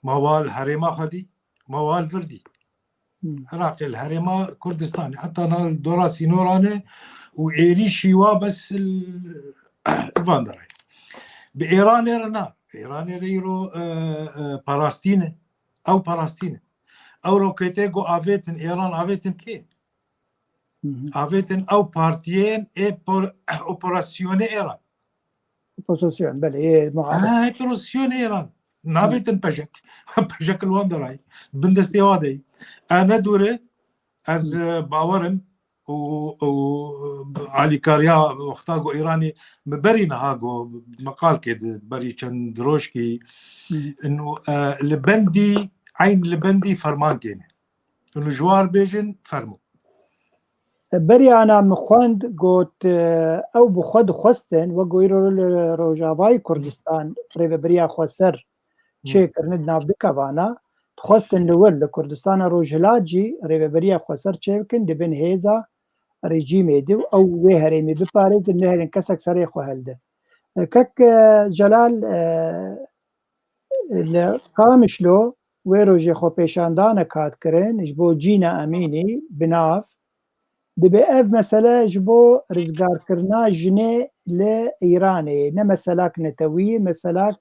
موال هريما خدي موال فردي عراقي الهريما كردستاني حتى انا دراسي نوراني وإيري شيوا بس الفاندراي بإيران رنا إيران يرو باراستينة أو روكيتيغو آفيتن إيران آفيتن كي آفيتن أو بارتيين أوبراسيون إيران اوبوزيسيون بله معارضة اوبراسيون إيران نافيتن بجك الواندراي بندستي وادي أنا دوري از باورم و علي كاريا وقتاغو ايراني مبري نهاغو مقال كده بري چند روشكي انه لبندي عين لبندي فرمان كينه انه جوار بيجن فرمو بري انا مخواند قوت او بخود خستن وقويرو روجاواي كردستان ريبه بريا خوسر چه کرند ناف دكافانا خواستن لول لكردستان روجلاجي ريبريا خوسر چيكن دبن هيزا ريجيم دو او وهريمي ببارد النهر كسك سري خو هلده كك جلال قامشلو وێرۆژێ خۆپێشاندانە کاتکردن ji بۆ جینە ئەمینی بناف دەبێ ئەv مەسەلە ji بۆ rizgarkirina jinê li Îranê ne meselak netewî meselak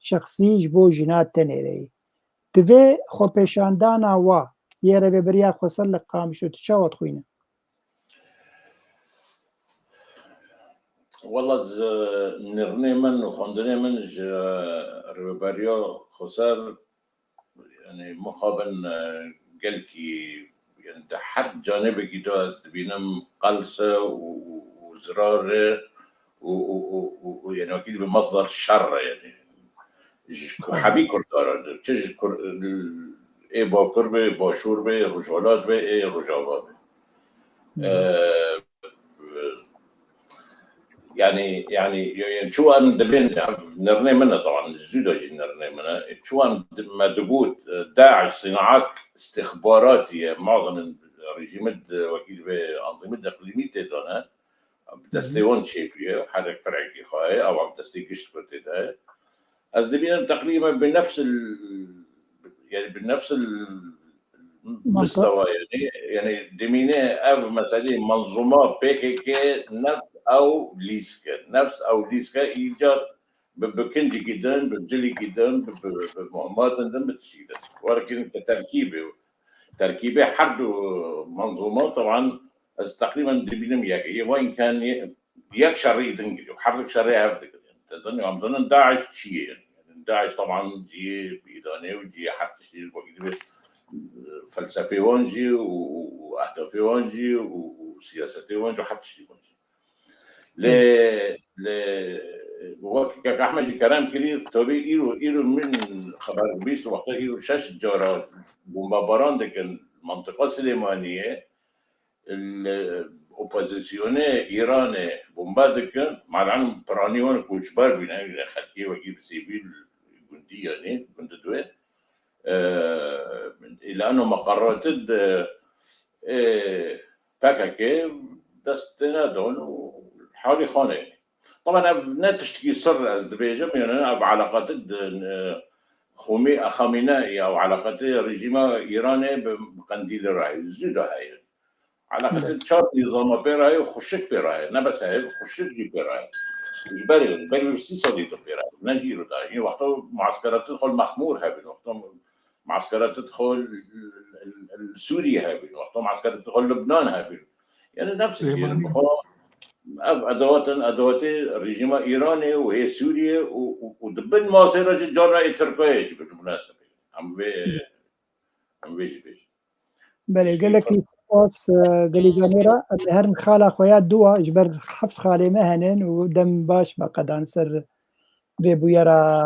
şexsî ji bo jina tenêreyî divê xۆpêşandana wa yê rêveberiya Xweser li Qamişlo tu çawa dixwîne والله نرني من وخندني من ريباريو خسر يعني مخابن قلكي يعني ده حد جانبي كده بينام قلصة وزرارة ويعني اكيد بمصدر شر يعني حبي كردارا تشج ايه باكر به باشور به رجالات به ايه رجاوا به يعني شو ان دبين نرني منها طبعا الزيدة جي نرني منها شو ان ما دقوت داعش صناعات استخباراتية معظم رجيمات وكيل بأنظمة إقليمية تيتانا بدستيون شيبية حرك فرعي خاي أو عم دستي قشت كتيتها از دبين تقريبا بنفس يعني بنفس المستوى يعني دمينه أو مثلا منظومة PKK نفس أو ليسكا إيجاد بكنجي جدا بجلي جدا بمهمات بتشيله ولكن تركيبه حد منظومات طبعا تقريبا دبينم ياكي وين كان ياك شرعي دنجلي وحرك شرعي هفدك تظن عم ظن داعش شيء يعني داعش طبعا جي بإيراني وجي حتى شيء فلسفي وانجي واهدافي وانجي وسياستي وانجي وحتى شيء وانجي وقت احمد كلام كبير طبيعي ايرو من خبر بيست وقتها ايرو شاش جارة بومباران دك المنطقة السليمانية الاوبوزيسيوني ايراني بومبادك مع العالم برانيون كوشبار بين خلقيه وكيل سيفيل جندي يعني جند دوين إلى أنه مقرات PKK دستنا دون حوالي خانة يعني. طبعا لا تشتكي سر از دبيجم يعني بعلاقات خامنائي أو علاقات رجيم إيراني بقنديل الرأي زيادة هاي علاقات شرط نظام بيراي وخشك بيراي أنا بس هاي خشك جي بيراي جبالي بس صديق بيراي نجيرو ده يعني وقتها معسكرات تدخل مخمور هابين وقتها معسكرات تدخل سوريا هابين وقتها معسكرات تدخل لبنان هابين يعني نفس الشيء ادوات رجيم ايراني وهي سوريا ودبن مصير جارنا تركيا بالمناسبه عم بيجي بله قال لك اس قالي جاميرا هرن خاله خويا دوا اجبر حفظ خالي مهنن ودم باش بقدان سر بيبويرا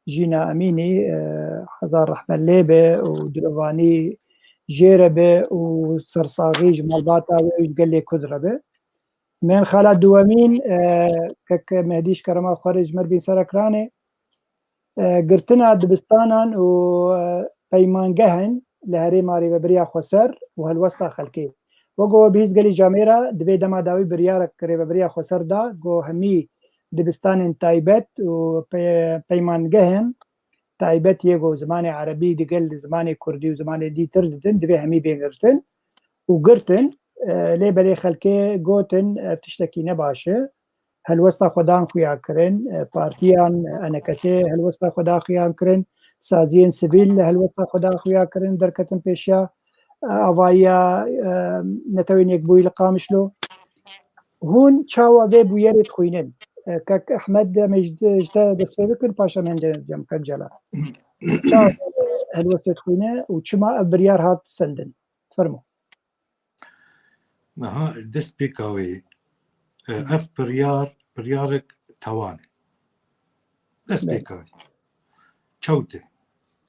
جينا اميني حزار رحمه ليبه ودرواني جيربه وسرصاغي جمال باتا وقال لي كدربه من خاله دوامين كك مهديش كرما خارج مربي سركرانه قرتنا دبستانان و بيمانجهن لهري ماري ببريا خسر وهالوسطى خلكي وقو بيز قالي جاميرا دبي دما داوي بريارك ببريا خسر دا قو همي دبستان تايبت وبيمانجهن تايبت يجو زماني عربي دقل زماني كردي وزماني دي تردن دبي همي بينغرتن وقرتن لي بلي خلكي قوتن تشتكي نباشه هالوسطى خدان خويا كرن بارتيان انا كسي هالوسطى خدا خويا كرن سازين سبيل هالوسطى خدا خويا كرن دركتن بيشا اوايا نتوين يكبوي لقامشلو هون تشاوا بيبو يريد خوينن كك احمد مجد دسبكن باشا من جم كنجلا تشاوا هالوسطى خوينه وشما بريار هات سندن فرمو نها دست بيكاوي اف بريارك تواني دست بيكاوي چوته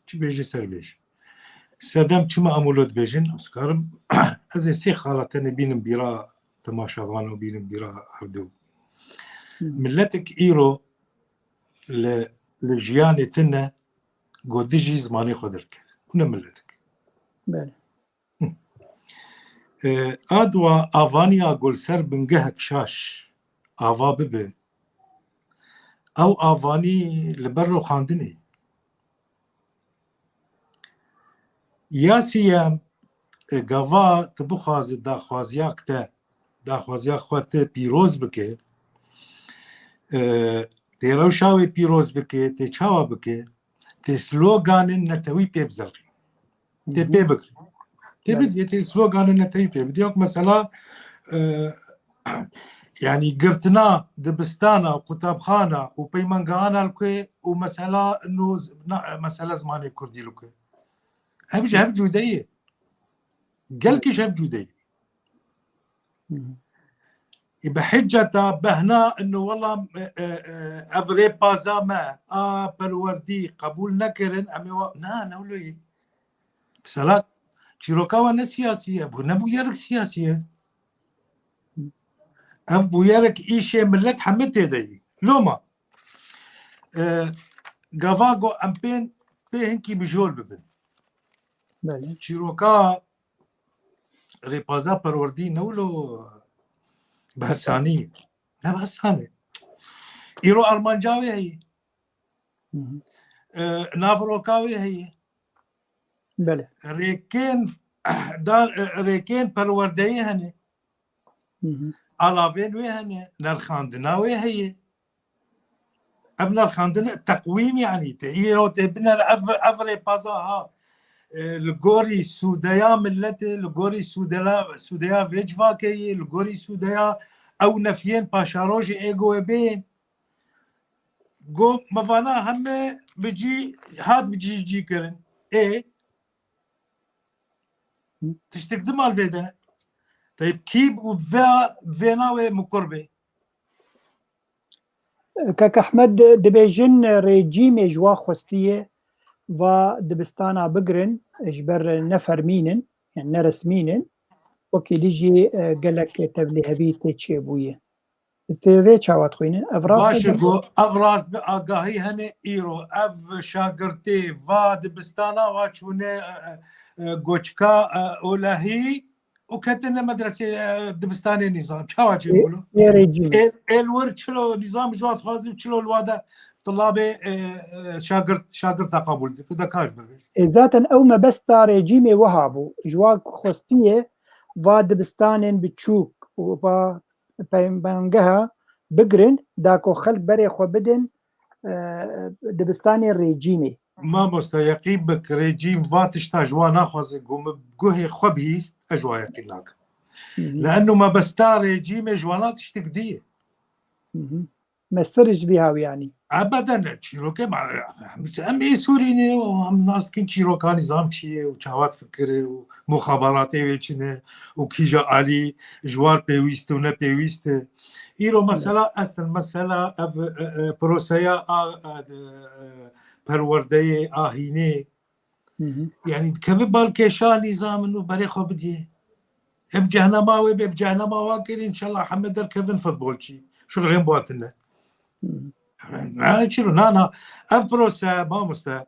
چی بیجی سر بیج سدم چما امولود بیجن اسکارم از سی خالتن بینم بیرا تماشاوان و بینم بیرا هفدو ملتك ایرو لجیان تنه گودجی زمانی خودرت کنه ملتك بله ادوا اوانیا گل سر بنگهک شاش آوا ببه او آوانی لبر رو خاندنی ياسيام گاوا تبخواز داخوازیاک ته داخوازیاک خواته پیروز بکه تی روشاوی پیروز بکه تی چاوا بکه تی سلوگان نتوی پی بزرگی تی پی بکه تی بدی تی سلوگان نتوی پی بدی وقت مثلا يعني قرتنا دبستانا وكتابخانة وبيمنغانا الكوي ومسألة انه مسألة زماني كردي لكوي هف جودية قال كيش هف جودية يبقى حجة بهنا انه والله افري بازا ما بالوردي قبول نكرن امي نا نقولوا ايه بسالات شيروكاوا سياسية نبو يرك سياسية اف بويرك ايشي ملت حمد يدي لوما غافاغو امبين بهنكي بجول ببن شيروكا ريبازا پروردي نولو بهساني لا بهساني ايرو ارمانجاوي هي نافروكاوي هي بله ريكين ريكين پروردي هني علاوين وي هني نرخاندناوي هي ابنا الخاندنا تقويم يعني تغيير تبنا افري بازاها الجوري سودايا ملتي الجوري سودايا فيجفاكي الجوري سودايا او نفيين باشاروجي ايجو بين جو مفانا هم بيجي هاد بيجي كرن ايه تشتكدم على الفيدا طيب كيب وفيناوي مقربه كاك احمد دبيجن ريجيم جوا خوستيه و دبستانا بقرن اجبر نفر مينن يعني نرس مينن وكي ليجي قالك تبليهبي تشيبويه تبي تشاوات خوينه باش جو افراس باقاهي هني ايرو اف شاغرتي و دبستانا واشونه گوچكا اولاهي وكتنا مدرسه دبستاني نظام كواجي يقولوا يا ريجيم الور شلو نظام جوات خازي شلو الوادا طلابي شاگرد قبول كده كاش ذاتا او ما بس تا ريجيمي وهابو جواك خوستيه و دبستانين بتشوك و بانجها بقرن داكو خلق بري خو بدن دبستاني ريجيمي ما مستيقين بك ريجيم فاتش تاجوا ناخذ بقوه خبيست اجوا يقيناك لانه ما بستا ريجيم جوانات تشتكديه ما استرج بها يعني ابدا تشيروكي امي سوريني وهم ناس كن تشيروكا نظام شي وشهوات فكري ومخابراتي ويتشنه وكيجا علي جوار بيويست ونا بيويست ايرو مسألة اصلا مسألة بروسيا پروردهی آهینه يعني كيف بالكيشان نظام انه بريخو بديه بجهنماوي بجهنماوي كل ان شاء الله حمد الكيفن فوتبولشي شغلين بواتنا انا شنو انا افبروسا ما مستا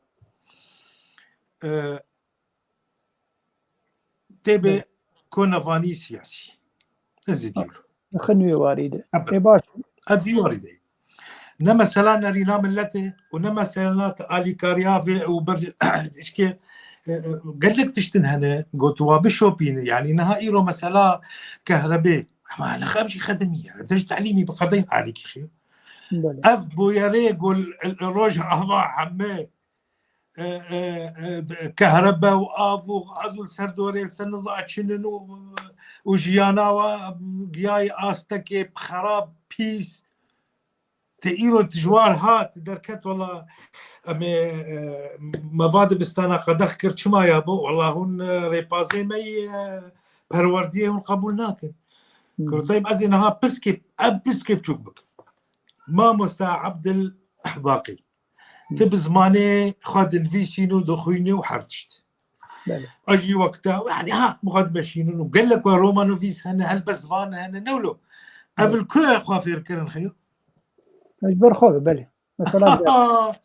تبي كونافاني سياسي ازيد يقولوا خنوي وارده اي باش ادفي وارده نما سلانا رينا ملته ونما سلانات الي كاريا في وبرج اشكي قال لك تشتن هنا قلتوا بشوبين يعني نهائي مسألة كهرباء ما انا خاف شي خدميه تجي تعليمي بقضين عليك خير اف بويري قول الروج هذا عمي كهرباء واف وغازول سردوري سنزع تشنن وجيانا وجياي استكي بخراب بيس تأيرو تجوار هات دركت والله مبادئ بستانا قدخ كرت شما يابو والله هون ريبازي مي پرورديه هون قبول ناكن طيب ازينها بسكب تشوكبك ما مستا عبد الباقي تب زماني خد الفيسينو دخويني وحرتشت اجي وقتها يعني ها مغاد ماشينو وقال لك رومانوفيس هنا هل بس فان هنا نولو قبل كو خافير كرن خيو مجبر خوف بله مثلا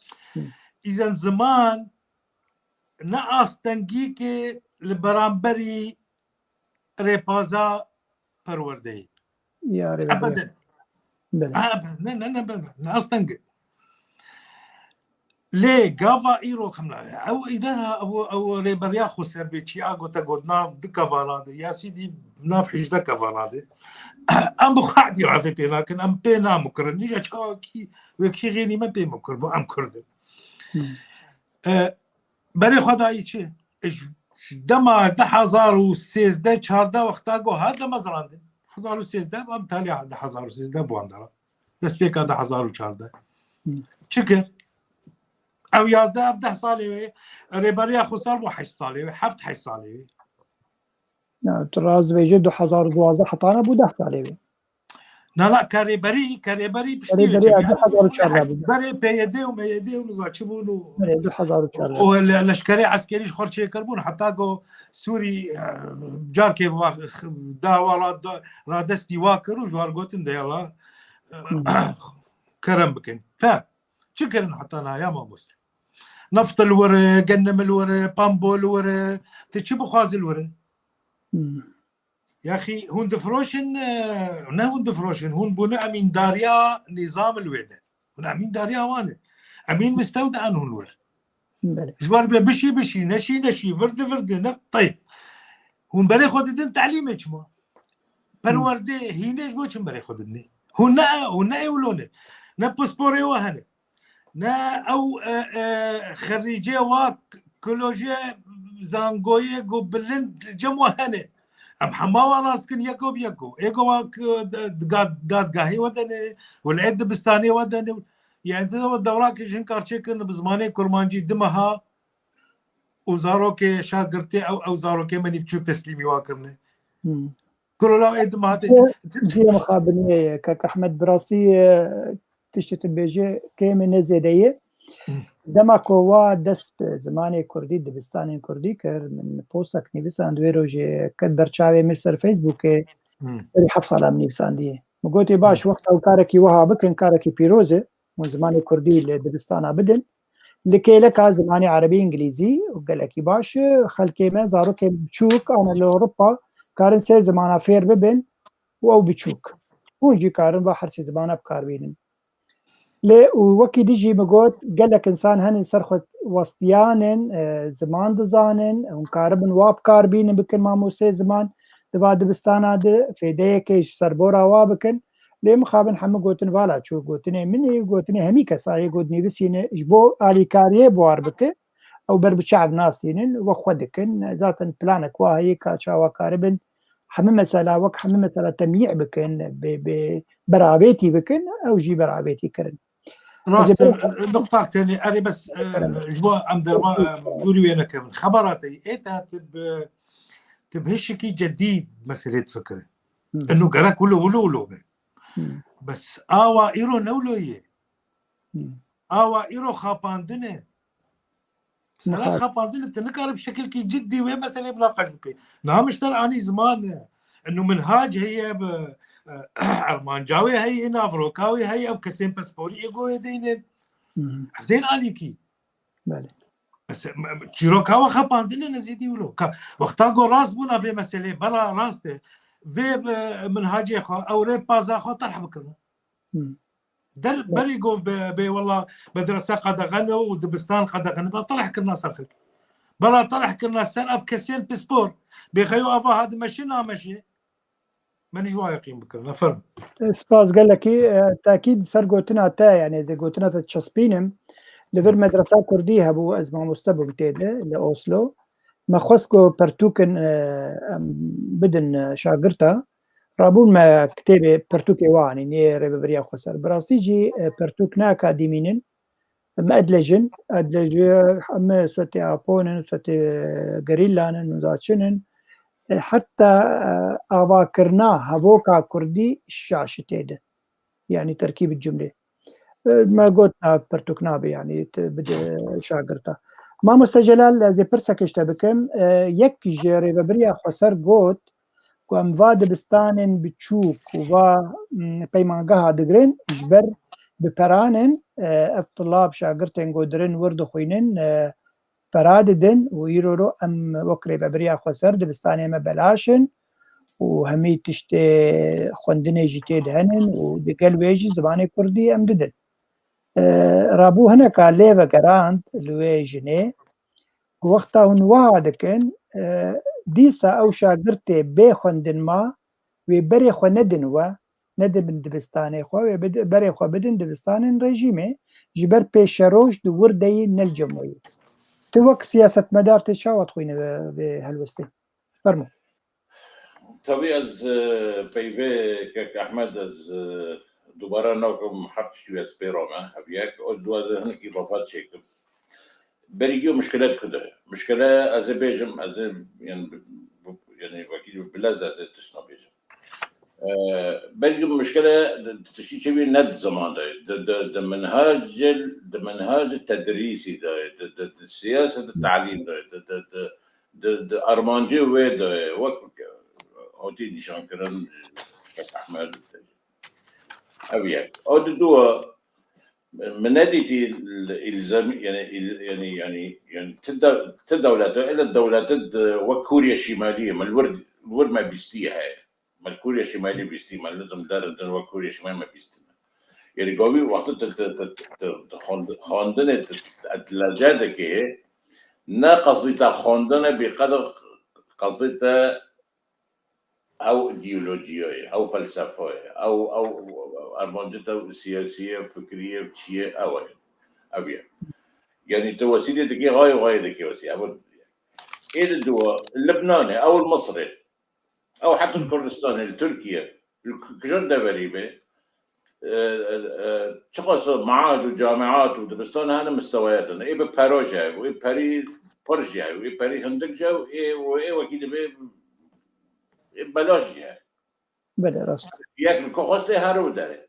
اذا زمان نقص تنجيك البرامبري ريبازا پروردهی يا رب ابدا ابدا نقص تنجي ليه قافا إيرو خمنا أو إذا أو ريبريا خسر بيتشي أقو تقول ناف دكا فانادي يا سيدي ناف حيش دكا فانادي أم بخاعدي رافي لكن أم بينا مكرن نيجا شاكي وكي غيني ما بي مكرن أم كردن بري خدایی چه دما 1013 14 وقتا گو هذا مزرانده 1013 ام تالي 1013 بواندرا دست بيكا 1014 چكر او 11 10 صالي ريبريا خسر بو 8 صالي 8 صالي تراز بيجي 2012 حطانا بو 10 صالي لا كاريبري بشتي بري بيدي وميدي ونزاچبونو 2014 واللشكري عسكري خرچه كربون حتى جو سوري جاركي دا را دستي واكر وجوار قوتن دي الله كرم بكن شكرا حطانا يا ما مسلم نفط الورا قنم الورا بامبو الورا تشبو خاز الورا يا اخي هون دفروشن هون دفروشن هون بنا امين داريا نظام الوحده هون امين داريا وانا امين مستودع عنه الور جوار بشي نشي فرد طيب هون بري خودن تعليم اجما برورده هينش بوچن بري خودني هون اولونه نا باسبوري وهنا نا او خريجي واك كولوجي زانغوي جو بلند جمو هنا ام حماوه راسكن يكو بيكو ايكو داد قاهي ودني والعد بستاني ودني يعني تزو الدوراك شن كارشيكن بزماني كرمانجي دمها وزاروكي شاغرتي او زاروكي مني بتشو تسليمي واكرني كل لا ايد ما جي مخابنيه كاك احمد براسي تشت بيجي كيم نزيديه دما كوا دست زماني كردي دبستاني كردي كر من بوستك نيفسان دويروجي كدر تشاوي مرسر فيسبوك حفصه على نيفسانديه مقولتي باش وقت او كاركي وها بكن كاركي بيروزه من زماني كردي دبستانا بدن لكي لك زماني عربي انجليزي وقال لك باش خلكي ما زاروكي بتشوك انا لاوروبا كارن سي زمانا فير ببن او بتشوك ونجي كارن بحرش زمانا بكاربين لي وكي ديجي مقول قال لك انسان هن سرخت وسطيان زمان دزانن وكاربن واب كاربين بكن ما موسى زمان دبا دبستانا في ديكيش سربورا وابكن لي مخابن حم قوتن بالا شو قوتني مني قوتني همي كساي قوتني بسين جبو الي كاريه بوار بك او برب شعب ناسين وخدكن ذات بلانك وهي كاشا كاربن حمم مساله وك حمم مساله تمييع بكن برابيتي بكن او جي برابيتي كرن راس النقطة الثانية أنا بس جوا أم درما دوري أنا كمان خبراتي إيه تبهشكي جديد مسألة فكرة إنه قرا كله ولو بس آوا إيرو نولوية آوا إيرو خاباندنة سلا خاباندنة تنكر بشكل كي جدي وين مسألة بناقش بكي نعم اشتر أني زمان إنه منهاج هي أرمانجاوي هي هنا أفروكاوي هي أو كسين باسبوري يقو يدينين أفدين عليكي بس تشيروكاوا خاباندنة نزيدي ولو وقتا قو راس بونا في مسألة برا راسته في منهاجي خو أو ريب بازا خو طرح بكرنا در بري قو والله مدرسة قد غنوا ودبستان قد غنوا طرح كرنا سرخل برا طرح كرنا سن أف كسين باسبور بيخيو أفا هذا ماشي ماني جوا يقين بكرنا فرم سباس قال لك تاكيد سر قوتنا تا يعني اذا قوتنا تشسبينم لفر مدرسه كرديه ابو ازمه مستبق تيده لاوسلو ما خسكو برتوكن بدن شاغرتا رابون ما كتابه برتوكي واني ني ريبريا خسر براستيجي برتوكنا اكاديمينن ما ادلجن اما سوتي ابونن سوتي غريلان نزاتشنن حتى أواكرنا هفوكا كردي الشاشتيده يعني تركيب الجملة ما قلتنا برتوكنابي يعني بدا شاقرتا ما مستجلال زي برسك اشتبكم يك جيري ببريا خسر قوت كوام فاد بستانن بتشوك وفا بيمانقها دقرين جبر بپرانن الطلاب شاقرتين قدرين ورد خوينن فراددن ويرورو ام وكري ببريا خسر دبستاني ما بلاشن وهمي تشتي خندني جيتي دهنن ودقل ويجي زباني كردي ام ددن رابو هناك ليفا جراند لوي جنيه وقتا هنوها دكن ديسا أو شاگرتي بيخوندن ما وبري خو ندن و ندن من دبستاني خو وبري خو بدن دبستان رجيمي جبر بيشروش دور دي نلجموي توك سياسة مدار تشاوت خوينه بهالوستي فرمو طبيعي از پیوه که احمد از دوباره ناکم حرف شوی از پیرامه هفیک او دوازه هنکی وفات شکل بريجيو مشكلات كده مشكلة از بيجم از يعني وكيل بلازة از تشنا بيجم بريجيو مشكلة تشي شبيه ند زمان ده منهاج التدريسي ده السياسة التعليم ده أرمانجي وده وقت أوتي نشان كرن أحمد أبيك أو دوا من نادي الزام يعني تدولات الى الدولات وكوريا الشماليه ما الورد ما بيستيها ما كوريا الشماليه بيستي ما لازم دار وكوريا الشماليه ما بيستي يعني قوي وقت خواندن الثلاجات كي نا قصيتا خواندن بقدر قصيتا او ايديولوجيه او فلسفه او ارمانجته سياسيه فكريه بشيء او ابي يعني توسيله دكي غايه دكي وسيله ايه الدول اللبناني او المصري او حتى الكردستاني التركيا كجنده غريبه شخص معاهد وجامعات ودبستان هذا مستوياتنا ايه بباروجا وايه باري برجع وايه باري هندقجا وايه وكيل بلاش يعني بله راست یک کاخته هر رو داره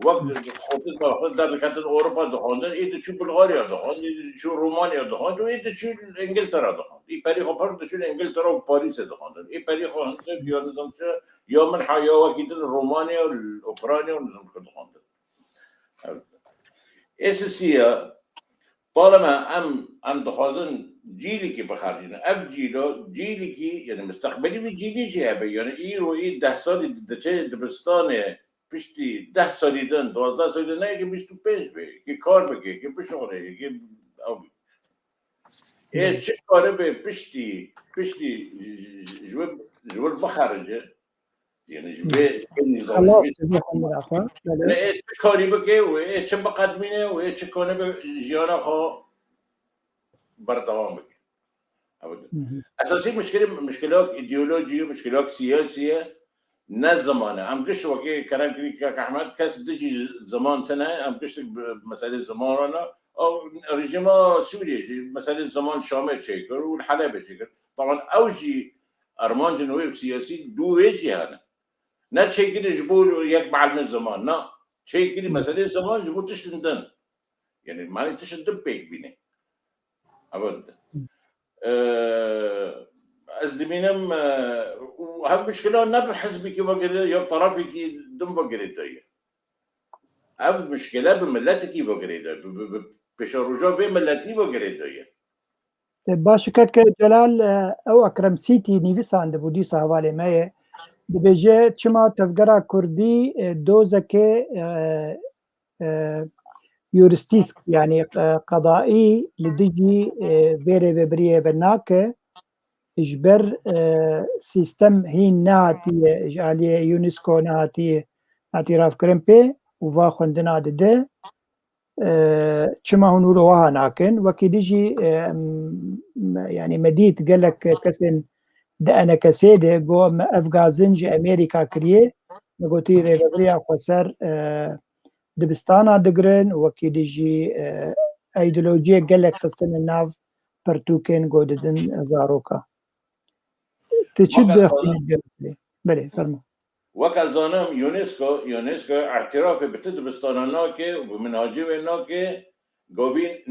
وقت خود در کانت اروپا دخوندن ایده چو بلغاریا دخوند ایده چو رومانیا دخوند و ایده چو انگلترا دخوند ای پری خو پر چو انگلترا و پاریس دخوندن ای پری خو هند یا نظام چه یا من حیا وکیدن رومانیا و اوکراینیا و نظام که دخوندن اساسیه طالما ام دخوازن جيلي كي بخارجنا اب جيلي كي يعني مستقبلي بجيلي جابي يعني اي روي 10 سالي دبستانه بشتي 10 سالي دن 12 سالي نه كي بيشتو بينج بي كي كار بكي كي بشغله كي او ايه تشي كار بي بشتي جوال بخارجه يعني جوي النظام لا ايه كاري بكي وايه تشي بقدمينه وايه تشي كونه بجيانا خو بردوام بكي اساسي مشكلات ايديولوجيه ومشكلات سياسيه ناس زمانه ام قش وكي كلام كيك احمد كاس دجي زمان تنا ام قش مساله زماننا او رجيم سوريا مساله زمان شامل تشيكر والحلب تشيكر طبعا اوجي ارمان جنوبي سياسي دو وجه هنا نا تشيكر جبول يتبع من الزمان نا تشيكر مساله زمان جبول تشتندن يعني معنى تشتندن بيك بيني ابدا ازدمينم وهم مشكله نبي حزبي كي وقري يا طرفي كي دم وقري داي هذا مشكله بملاتي كي وقري داي بشروجو في ملاتي وقري داي باش كات جلال او اكرم سيتي نيفيسا عند بوديسا حواله ما دبيجه چما تفگرا كردي دوزكي يورستيسك يعني قضائي لدجي فيري ببريه بناك اجبر سيستم هي ناتي اجاليه يونسكو ناتي اعتراف كرمبي وفا خوندنا ده چما هنورو وها ناكن وكي دجي يعني مديت قالك كسن ده انا كسيده جو افغازنج امريكا كريه نقولتي ريبريا خسر دبستانا دقرن وكي ديجي ايديولوجيا قالك خصن الناف برتوكين قوددن زاروكا تشد بله فرمو وكال زانم يونسكو اعتراف بتدبستانا كي ومنهاجي ناكي قوين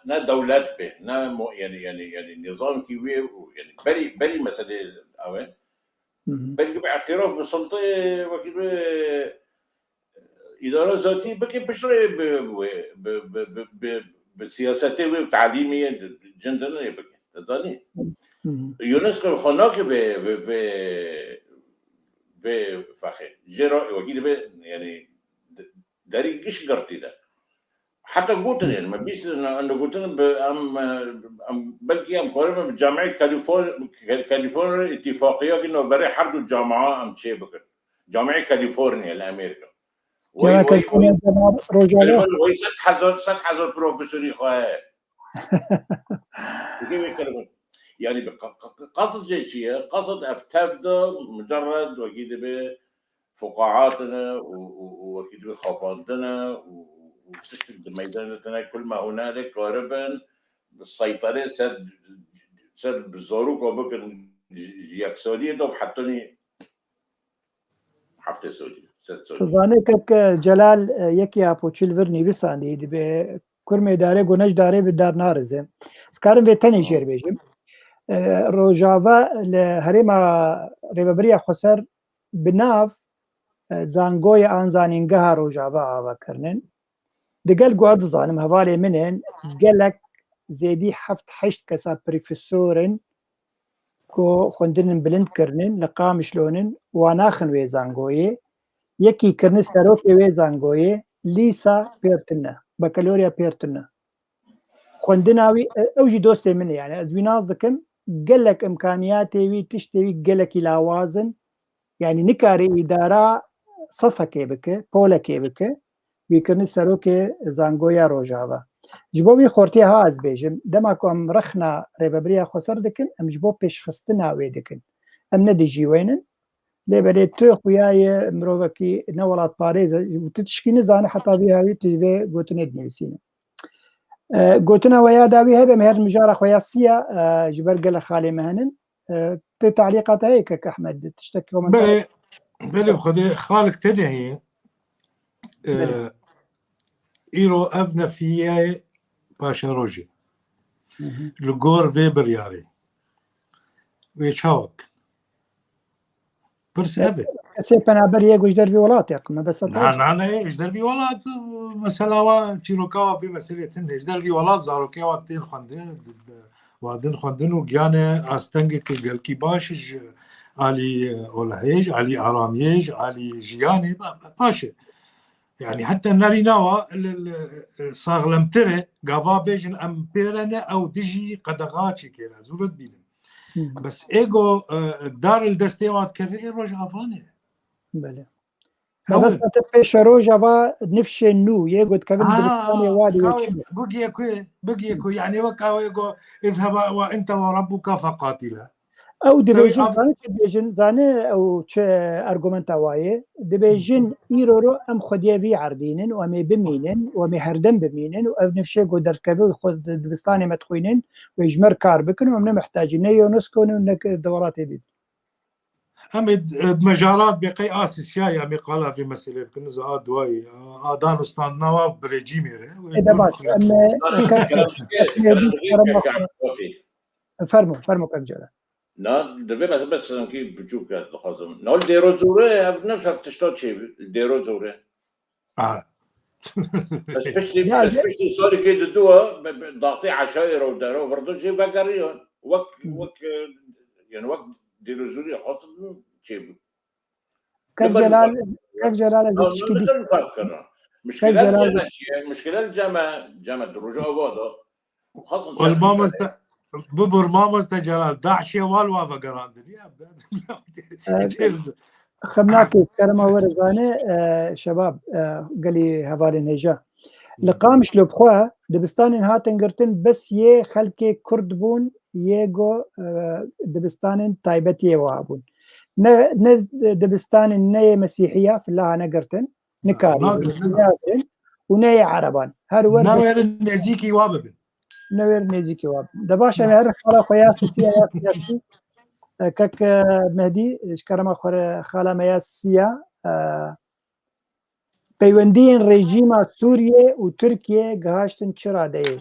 نا دولات به نا يعني نظام كيوي يعني بري مسألة اوين بري باعتراف بسلطة وكي إدارة ذاتية بكي بشري بسياساتي وتعليمية جندنا بكي تظني يونسكو خناك في فخي جرا وكيل يعني داري قش قرتي ده حتى قوتن يعني ما بيش انه قوتن ام بلكي ام قريبا بجامعه كاليفورنيا اتفاقيه انه بري حرد الجامعه ام شيء بكر جامعه كاليفورنيا الامريكا وي روجاوا وي 6000 بروفيسور خواه يعني قصد شيء قصد افتفضل مجرد وكيد بفقاعاتنا وكيد بخطواتنا وتشتغل ميداننا كل ما هنالك قريبا بالسيطرة سر بالزوروك وبكر جياكسولية دوب حطوني حفتة سولية تظاني كك جلال يكي أبو تشيلفرني بساندي دي بكرمي داري قناش داري بالدار نارزه سكارم في تاني جير بيجم روجافا لهريما ريبابريا خسر بناف زانگوی آنزانینگه روجافا آوا کرنن دقل قواد ظالم هوالي منن قلك زيدي حفت حشت كسا بريفسورن كو خوندنن بلند كرنن لقام شلونن واناخن وي زانگوي يكي كرن سروكي وي زانگوي ليسا بيرتنا بكالوريا بيرتنا خوندناوي اوجي دوستي مني يعني ازويناز دكم قلك امكانياتي وي تشتوي قلك لاوازن يعني نكاري اداره صفه كيبك بولا كيبك ويكرني سروكي زانگويا روجاوا جبوي خورتي ها از بيجم دماكم رخنا ريبابريا خسر دكن ام جبو بيش خستنا وي دكن ام ندي جيوينن لبري تو خوياي مروكي نولات باريز وتتشكي نزانه حتى بها وي تبي غوتني دنيسين غوتنا ويا داوي هبه مهر مجاره خويا سيا جبر قال خالي مهنن تعليقات هيك احمد تشتكي بلي خذي خالك تدهي ايرو ابنا فيا باشا روجي لغور فيبر ياري ويشاوك برس ابد سيبنا بريه جدر في ولاتك ما بس نعم جدر في ولات مثلا تشيروكاوا في مسيرة جدر في ولات زاروكي وقتين خندن وجانا استنجك قالكي باش علي اولهيج علي اراميج علي جياني باشا يعني حتى ناريناوا صار لمتره قافا بيجن امبيرنا او دجي قدغاتي كده زولت بينم بس ايجو دار الدستيوات كذا روج افاني بله بس تبيش روج افا نفش النو يقعد كمان بالثاني وادي بقي كو يعني وكا يقول اذهب وانت وربك فقاتلا او دبيجن زانه او تش ارجومنتا واي دبيجن ايرورو ام خديفي عردينن ومي بمينن ومي هردن بمينن واب نفشي قدر كبير خد دبستاني مدخوينن ويجمر كار بكن ومن محتاجين يونسكو انك دورات دي امد مجارات بقي اساسيا يعني قالها في مسألة كنزا دواي ادان استان نواف بريجيمير اذا باش فرمو كجرا نا دبي بس انكي بجوك لازم نقول ديرو زوره نفس تشتوت شيء ديرو زوره بس بشتي صار كده دوا ضغطي عشائر ودارو برضو شيء فقريون وك يعني وقت ديرو زوري حط شيء كجلال مشكلة الجامعة دروجة أوضة والمامز ببرمامز جلال داعشة والوافا قران دنيا خمناك كرمه ورزانه شباب قالي هفالي نيجا لقامش لبخوا دبستان هاتن قرتن بس يه خلقي كرد بون ييغو دبستان تايبتي وابون ن دبستان نية مسيحية في الله أنا قرتن نكاري ونية عربان هرور نوير نزيكي وابن نوير نزيكي وابن دباشا مهر خلا خويا سياسي كك مهدي كرم خلا مياسية بيوندين ريجيما سوريا وتركيا قهاشتن شرا داي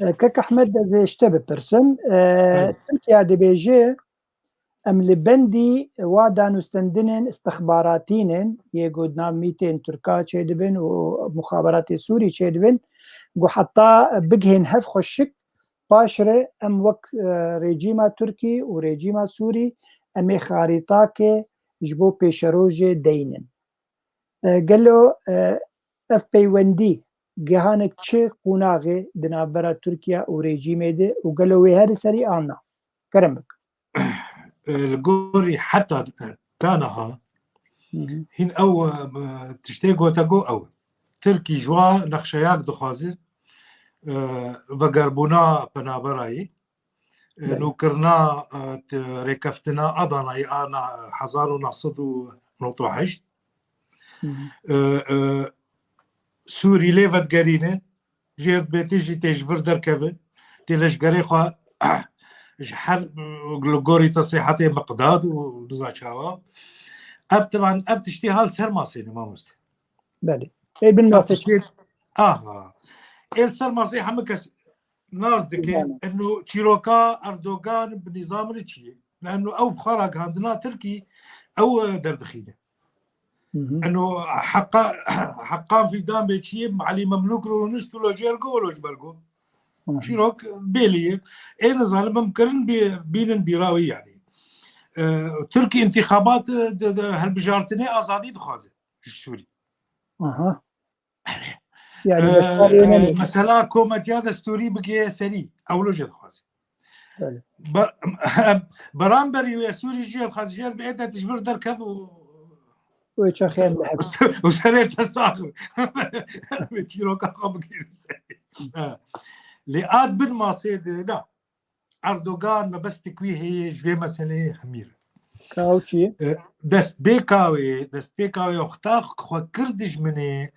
كك أحمد زي اشتبه برسم تركيا دي بيجي ام لبندي وادا نستندنن استخباراتينن يقود نام 200 تركا تشيدبن ومخابرات سوري تشيدبن قو حتى بقهن هف خشك باشره ام وقت ريجيما تركي وريجيما سوري ام خارطاك جبو بيشروج دينن قال له اف پیوندی گهانک چه قوناغه دنابرا ترکیا و رژیمه ده و گلوی هر سری آنا کرمک الجوري حتى كانها هين او تشتاق وتقو او تركي جوا نخشياك دخازن وقربونا بنابراي نوكرنا ركفتنا أضنا أنا حزار ونصد ونطوحشت سوري ليفت قرينة جيرت بيتيجي تجبر دركبه تلش قريخوا حرب جوري تصريحاتي مقداد ونزع شاوا أب طبعا أب تشتيهال سرماسيني ما مست بله ابن موافق السرماسي حمكس ناس دكين انه تشيروكا اردوغان بنظام ريتشي لانه او خرج عندنا تركي او دردخيله انه حقان في دام بيتشي علي مملوك رونست ولا جيرجو ولا جبرجو تشيروك بيلي اي نظام ممكن بين بيراوي يعني تركي انتخابات هالبجارتني ازادي دخازه السوري يعني مثلا كومتيا دستوري بقي سري او لو جد خاص برامبري ويا سوري جي خاص جير بيتا تجبر دركب ويتشخيم وسريت الصاخر بتشيروكا قبقي لآد بن ماسيد لا اردوغان ما بس تكوي هي جوي مسألة خميرة كاوتشي دست بيكاوي اختاق خو كردج مني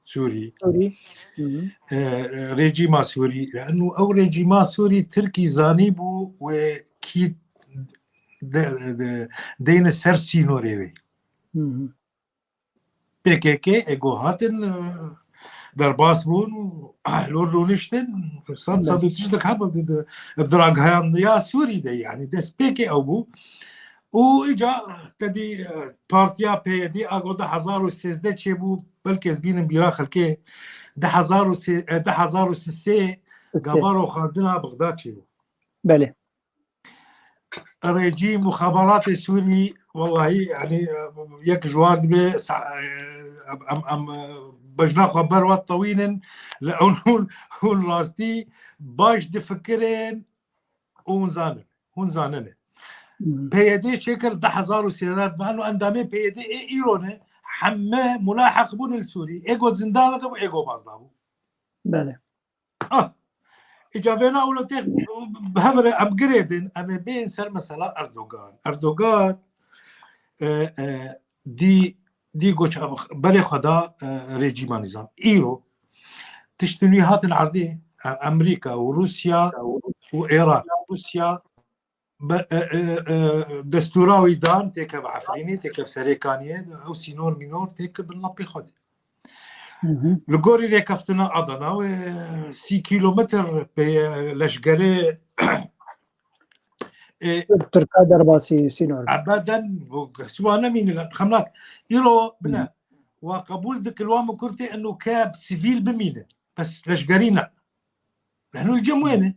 سوري ريجيما سوري لانه او ريجيما سوري تركي زانيبو وكي دين السرسي نوريوي بيكيكي ايجو هاتن درباس بون لور رونشتن صد تجدك حبب بدراغ هان يا سوري دي يعني دس بيكي او بو واجا تدي بارتيا بي دي اغودا 1013 تشيبو بلکه زبین بیرا خلکه 1003 قبارو خاندنا بغداد شيبو بله رجيم مخابرات السوري والله يعني يك جوار دبي ام بجنا خبر وقت طويل لأنه هون راستي باش دفكرين هون زانن بيدي شكر 1003 مع انه اندامي بيدي ايرونه حماه ملاحق بون السوري ايجو زندانه ده وايجو بازدابو بله اجابينا اولتيك بهفر ابجريدن ام بين سر مثلا اردوغان دي گوش بري خدا رژیم نظام ايرو تشتنوي هات العرضيه امريكا وروسيا وايران روسيا دستوراوي دان تيك بعفريني تيك بسريكانيه او سينور مينور تيك بالنبي خد لغوري ريكفتنا اضنا و 6 كيلومتر لشقري تركا درباسي سينور ابدا سوانا مين خملاك يلو بنا وقبول ذك الوام كرتي انه كاب سيفيل بمينه بس لشقرينا لانه الجموينه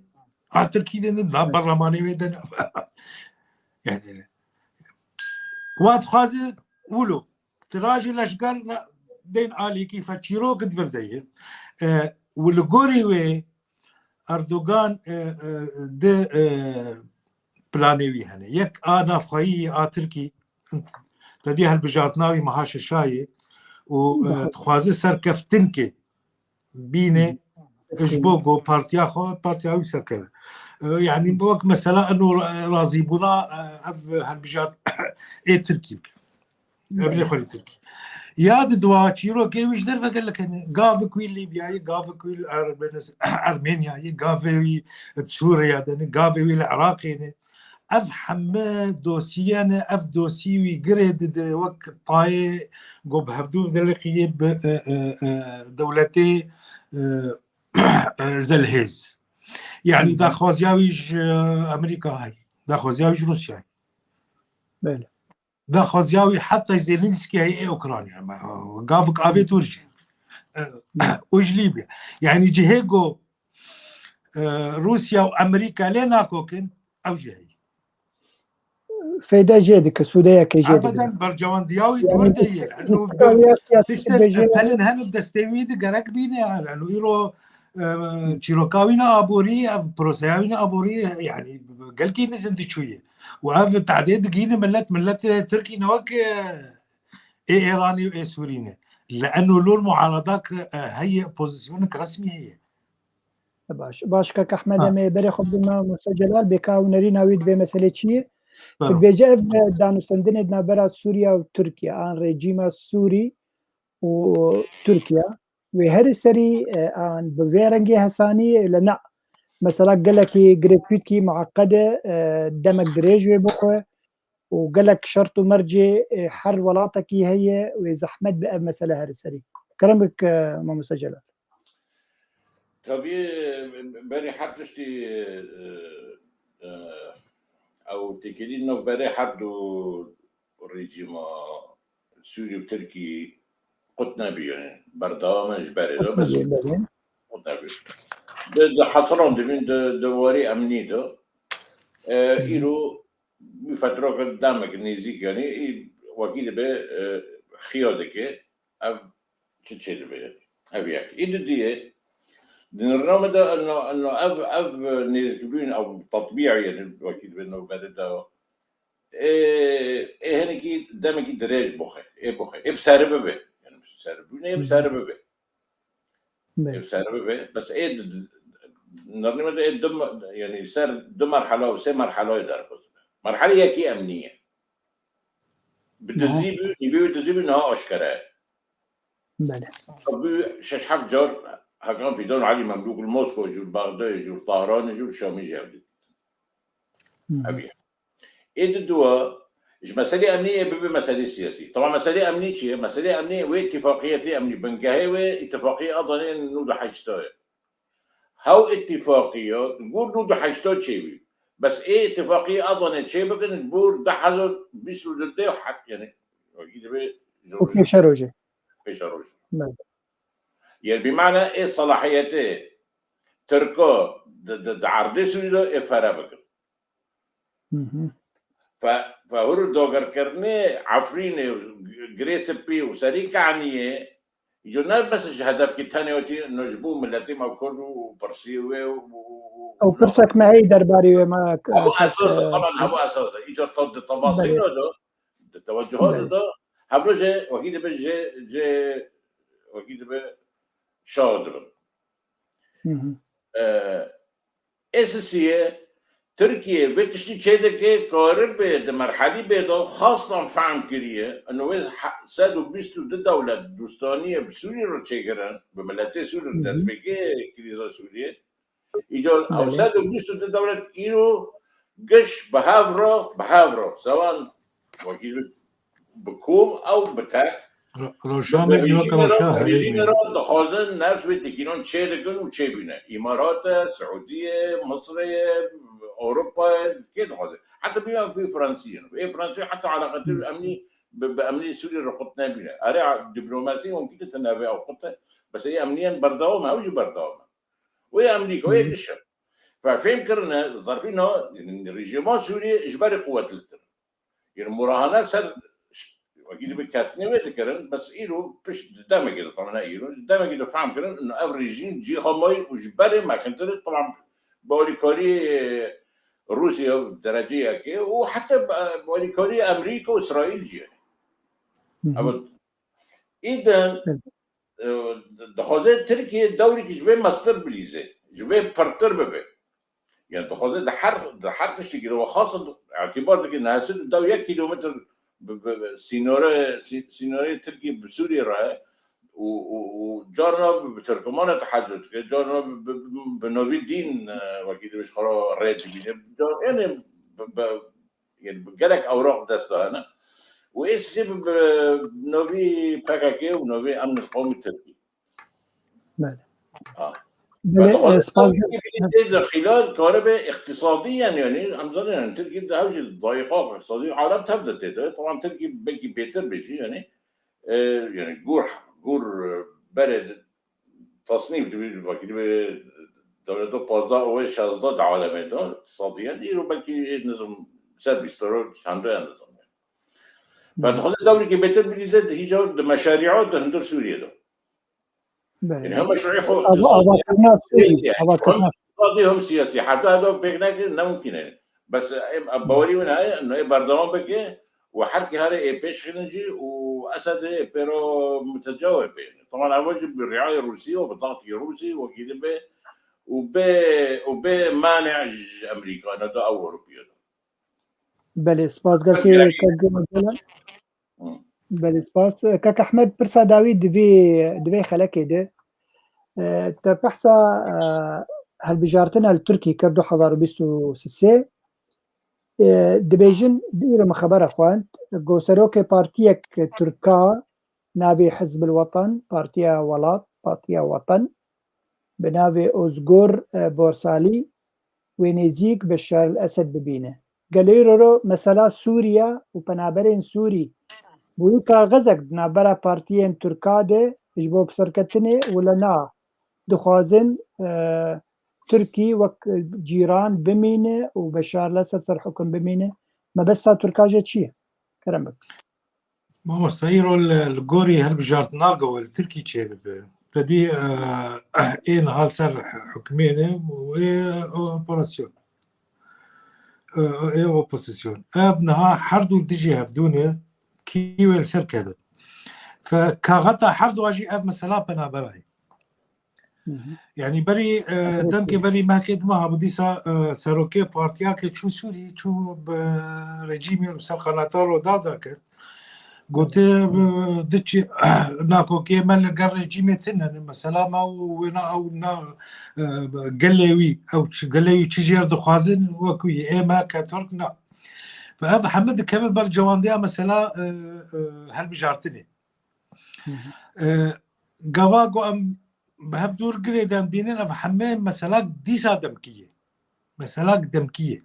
تركي دنا برلماني ويدنا يعني واد خازي ولو تراجي لشقر دين آلي كيف تشيرو قد برديه والغوري وي اردوغان د بلانيوي هنا يك انا فخي تركي تدي هالبجارتناوي مهاش الشاي وتخوازي سركفتنكي بيني اجبوغو بارتياوي سركفه يعني بوك مثلا انه راضي بنا هالبجارت اي تركي ابن خلي تركي ياد دوا تشيرو كيويش درفا قال لك انا غافكوي ليبيا غافكوي ارمينيا غافوي سوريا غافوي العراق اف حماد دوسيانه اف دوسيوي جريد وك طاي قب هبدو ذلقيه دولتي زلهز يعني دا خوازياويج امريكا هاي دا خوازياويج روسيا بله دا خوازياوي حتى زيلينسكي هي اوكرانيا قافك افي ترجي وج ليبيا يعني جهيجو روسيا وامريكا لينا كوكن او جهي فيدا جيدك سودايا كجيدك ابدا برجوان دياوي يعني دور دي لانه تشتل بلن هن دستوي دي جرك بيني لانه يرو تشيروكاوينا ابوري بروسياوينا ابوري يعني قال كي نسم دي شويه وهذا تعديد جينا ملت تركي نوك ايراني واي سوريني لانه له المعارضات هي بوزيشنك رسمي هي باش كاك احمد امي بري خد ما مسجلال بكاو نرينا ويد بمساله چیه تبجه دانوستندن نبرا سوريا وتركيا ان ريجيم السوري وتركيا وهر سري ان بفيرنجي حساني لنا مثلا قال لك جريفيتي معقده دمك دريج بخو وقال لك شرط مرجي حر ولاتك هي وزحمت بقى مساله هر سري كلامك ما مسجلال طبيعي بري حدشتي او تكلين انه بري حدو الرجيم السوري وتركي قطنا بيه يعني بردوام جباري ده بس قطنا بيه ده حصلون دبين دواري امني ده ايرو بفترة قدامك نيزيك يعني وكيل به خيادك اف تشيل به ابيك ايد دي الرغم ده انه اف نيزكبين او تطبيعي يعني وكيل بانه بدأ هنا كي دامك دريج بخي بخي بسارب به يعني بسارب به بس الرغم ده دم يعني صار دم مرحله وسي مرحله يدار مرحله هي كي امنيه بتزيب يبيو تزيب انها اشكره بله طب ششحف جار هكان في دون علي مملوك الموسكو يجوا بغداد يجوا طهران يجوا الشام يجوا أبيه إيه الدواء إيش مسألة أمنية ببي مسألة سياسية طبعا مسألة أمنية شيء مسألة أمنية واتفاقية أمنية بنجاهي اتفاقية أضل إن نود حيشتوي هاو اتفاقية نقول نود حيشتوي شيء بس إيه اتفاقية أضل شيء بكن البور ده حصل بيسلو ضده حق يعني وكيد بي وفي شروجة في شروجة يعني بمعنى إيه صلاحيته تركو عرضي سوري فرابك فهو دوغر كرني عفريني جريس بي وسريك عنيه يجونا بس هدف كي تاني وتي نجبو ملتي ما كله برسيوي او برسك معي درباري ما ابو اساسا طبعا ابو اساسا يجر تفضل التفاصيل ده التوجهات ده هبلو جي وكيد جي وكيد شاطر اساسيه تركيا بتشتي شيء قارب به مرحلة بيضاء خاصة فهم كريه انه وز سادو بيستو دولة دوستانية بسوريا رو تشكرن بملتي سوريا تسبيكي كريزا سوريا يجول او سادو بيستو دولة ايرو قش بهافرو سواء وكيل بكوم او بتاك روشان رژیم را دخوازن نفس به تکینون چه دکن و چه بینه امارات سعودیه مصر اوروبا كده هذا حتى بما في فرنسيين في فرنسا حتى علاقات الامني بامني سوريا رقطنا بنا ارى دبلوماسيه ممكن تنابع او قطه بس هي امنيا بردوما او بردوما وهي امريكا وهي الشر ففهم كرنا ظرفين ان الرجيم سوريا اجباري قوه التر يعني مراهنات سر اكيد بكاتني وذكرن بس ايرو بش دائما كده طبعا ايرو دائما كده فاهم كده انه افريجين جي هماي وجباري ما كنت طبعا بوليكوري روسيا درجيه كي وحتى بوليكوري امريكا واسرائيل جي ابد اذا دخوزه تركيا دوري كي جوي ماستر بليزه جوي بارتر ببه يعني دخوزه ده حر تشتغل وخاصه اعتبار انها 6 كيلومتر سينوري تركي بسوريا راه وجارنا بتركمان تحدث جارنا بنوفي الدين وكيل مش خلاص ريد يعني يعني قالك اوراق دسته هنا وايش بنوفي باكاكي ونوفي امن القومي التركي خلال كهرباء اقتصاديا يعني امزون يعني تركي ده هوجي ضيقات اقتصاديه عالم تبدا تده طبعا تركي بيجي بيتر بيجي يعني يعني جور بلد تصنيف دولته 15 او 16 عالمي ده اقتصاديا يرو بلكي نظم بسبب بيسترول شاندو نظام فدخل الدولة كي بيتر بليزد هي جو مشاريعات هندر سوريا ده يعني هم مشروع اقتصادي هم سياسي حتى هذا بيقناك انه ممكن يعني بس بوري من هاي انه برضمان بك وحركي هذا بيش خلنجي واسد بيرو متجاوب يعني طبعا اول بالرعايه الروسيه وبالضغط الروسي وكذا وبمانع امريكا انا ده او اوروبيا بله سپاس گل که بله سپاس کاک احمد پرسا داوی دوی خلقه ده تا بحثا هالبجارتنا التركي كر 2023 دبيجن دير ما خبر اخوان گوسروك بارتيك تركا نابي حزب الوطن بارتيا ولات بارتيا وطن بنابي اوزغور بورسالي ونزيك بشار الاسد ببينه قالوا مثلا سوريا وبنابرين سوري بويكا غزك نابرا بارتيين تركا ده يجبو بسركتني ولا نا دخوازن تركي وك جيران بمينه وبشار الاسد صار حكم بمينه ما بس تركاجة شيء كرمك ما مستعيرو الجوري هالبجارت ناقو التركي تشيب فدي إيه هال صار حكمينه وإيه أوبراسيون إيه أوبوزيسيون أبنها حردو تجي هفدونه كيويل سر كذا فكاغتا حردو أجي أب مثلا بنا براي يعني بري دمكي بري ما كيد ما بديسا سروكي بارتيا كي شو سوري شو برجيمي وسر قناتار ودادا كده قلت دتشي ناكو كي مال رجيمي تنا مثلا ما ونا او نا قليوي او قليوي تشجير دخازن وكوي اما كتركنا فهذا حمد كمان بر جوانديا مثلا هل بجارتني قواقو ام بهف دور قريدان بيننا فحمين مسلاك ديسا دمكية مسلاك دمكية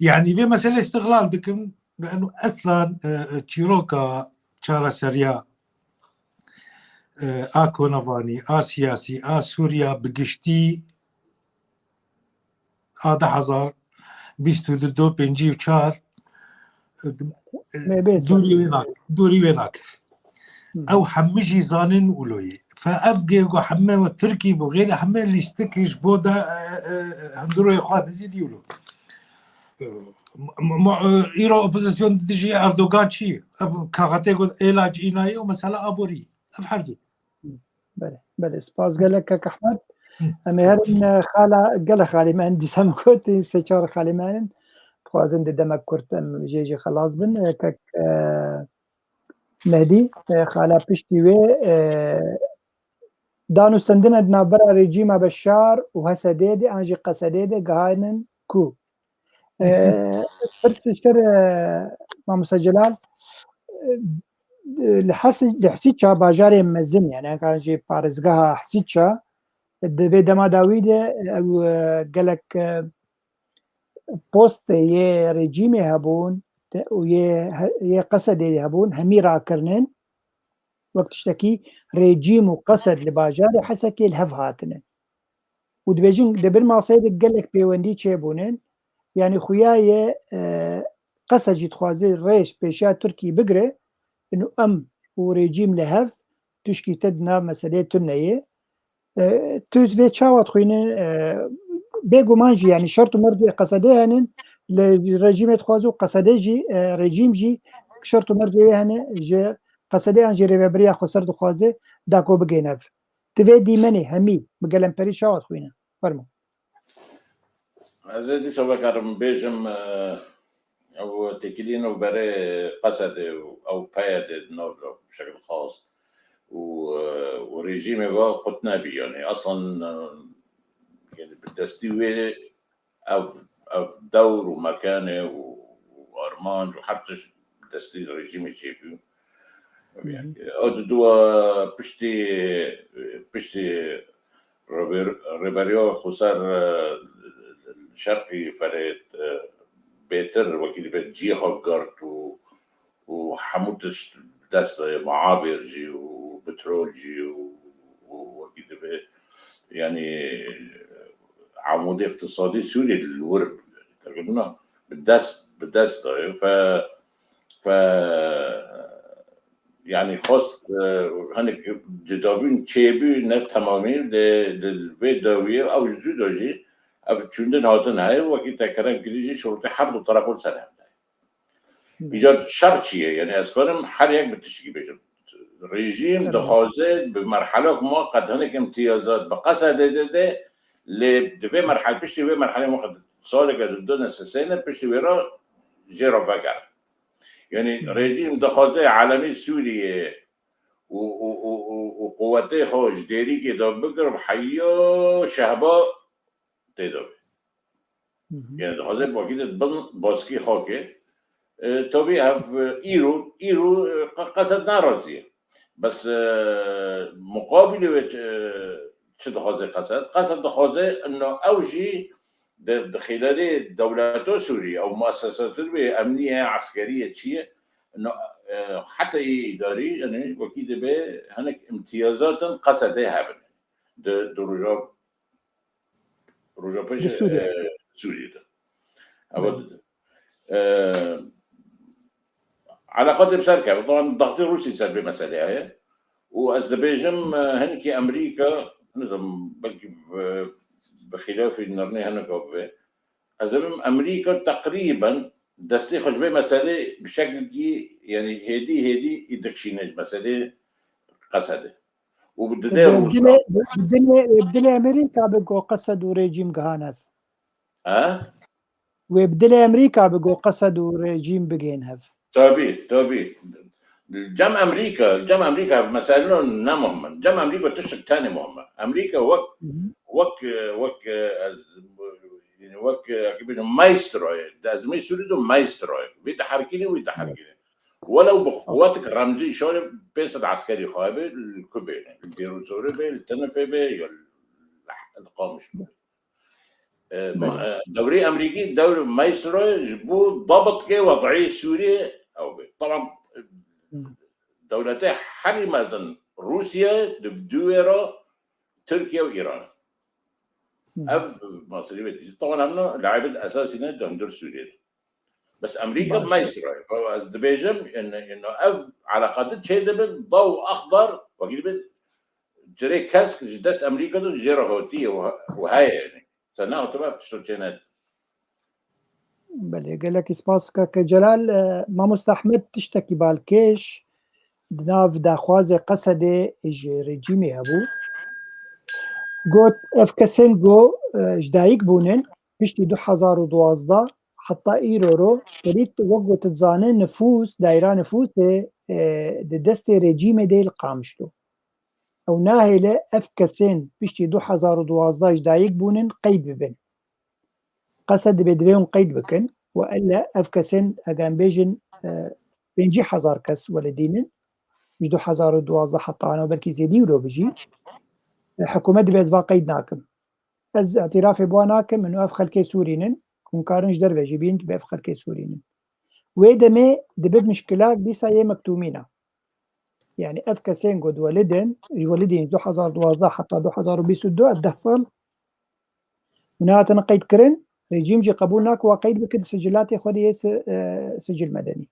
يعني في مسألة استغلال دكم لأنه أصلا تشيروكا شارع سريع آكو نفاني سياسي سوريا بقشتي 10,000 22 بنجي وشار دوري ويناك أو حمجي زانن ولوي فأبقى جو حمام التركي بغير حمام اللي استكش بودا هندرو يخوان نزيد يولو إيرو أوبوزيسيون تجي أردوغان شيء كاغاتي قد إيلاج إيناي ومسألة أبوري أفحردو بله سپاس گله که احمد امهرن خاله گله خالی من دیسم کت استشار خالی من خوازن دمک کرتم جيجي خلاص بن كك مهدي خاله بشتي وي دانو سندنا نابرا رجيم بشار وهسديدي انجي قسديدي قاينن كو فرتشتر ما مسجلال لحسيتشا باجاري مزن يعني كان جي بارزقها حسيتشا دبي دما داويده او قالك بوست يه رجيمي هبون ويه قصد هبون همي راكرنن وقت اشتكي رجيم وقصد لباجاري حسكي الهف هاتنن ودبيجن دبر ما صيدك قالك بيوندي تشيبونن يعني خوياي قصد يتخوازي ريش بيشا تركي بقري انه ام وريجيم لهف تشكي تدنا مسألة تنية توزفي تشاوت خوينن بيجو مانجي يعني شرط مرجي قصدي هنن لرجيم يتخوازو قصدي جي رجيم جي شرط مرجي هنن جي قصدي انجي ريبريا خسر دخوازي داكو بجينف تفي دي مني همي بقلم بري شاوت خوينن فرمو هذا دي سوا كارم بيجم او تكلين وبري قصد او بايد نوفلو بشكل خاص وريجيمي بقى قطنا بي يعني اصلا يعني بالتستوي او دور ومكانه وارمانج وحتى تستوي ريجيمي تشيبيو يعني دوا بشتي ريباريو خسر الشرقي فريد بيتر وكيل بيت جي هوجرت وحمودش دست معابر جي وبترول جي وكيل بيت يعني عمود اقتصادي سوري للورب تقولنا بالدست ف يعني خواست هنك جدابين تشيبي نه تمامی للوی داویه او جزو داجی اف چوندن هاتن های وکی تکرم کلیجی شروط هر دو طرفون سر هم ده ایجاد شرط چیه یعنی از کنم هر یک بتشکی بشم رژیم دخوازه به مرحله ما قد هنک امتیازات بقصد ده لدوی مرحله پشتی وی مرحله ما قد سال که دو سنه پشتی وی را جیرا وگر يعني رژیم دخوازه عالمی سوریه و قوته خوش دیری که دا بگرم حیا شهبا تیدا يعني دخوازه باقیده بن باسکی خاکه طبعی هف ایرو قصد نرازیه بس مقابل چه دخوازه قصد دخوازه انه اوجی خلال دولات سوريا او مؤسسات امنيه عسكريه شيء انه حتى اداري يعني وكيل به هناك امتيازات قصدها هبن دو رجا بيش سوريا ده على قدر سركه طبعا الضغط الروسي سبب المساله هي واذربيجان هنكي امريكا نظام بلكي بخلاف النرني هناك أزمم أمريكا تقريبا دستي خشبه مسألة بشكل كي يعني هدي يدكشينج مسألة قصده وبدأ بدل أمريكا بقوا قصدوا ريجيم كهانف وبدل أمريكا بقوا قصدوا ريجيم بجينهف تابي جم أمريكا مسألة نمهم جم أمريكا تشك تاني مهمة أمريكا وك يعني وك كبير مايستروي لازم يسولدوا مايستروي ويتحركيني ولو بقواتك رمزي شو بيصد عسكري خايبه الكوبين البيروزوري به التنفي به القامش دوري امريكي دوري مايستروي جبو ضبط كي وضعيه سوريا او طبعا دولتين حرمة روسيا دبدويرا تركيا وايران مصري طبعا هم لاعبين اساسيين دندر سوريا بس امريكا ما يستوعب اذربيجان انه على قد شيء ده ضوء اخضر وقيل جري كاسك جدس امريكا دو جيرهوتي وهاي يعني سنه تبع تشتغلت بله قال لك اسباسكا كجلال ما مستحمد تشتكي بالكيش دناف داخواز قصد رجيمي ابو قلت افكسنجو جدايك بونن بشتي 2012 حتى ايرورو تريد وقو تتزانن نفوس دايرة نفوس دست رجيم دي القامشتو او ناهيلة افكسن بشتي 2012 جدايك بونن قيد ببن قصد بدوين قيد بكن وإلا افكسن اقام بيجن بينجي 1000 كس ولدينن مش 2012 حتى انا بركي زيدي ولو بجي حكومة بيزبا قيد ناكم از اعترافي بوا ناكم انه اف خلكي سورينن كون كارنج دربه جيبين باف خلكي سورينن ويدمي دبد مشكلات ديسا يه مكتومينا يعني اف كسين قد ولدين 2012 حتى 2022 الدحصل منها تنقيد كرن ريجيم جي قبولناك وقيد بكد سجلاتي خودي سجل مدني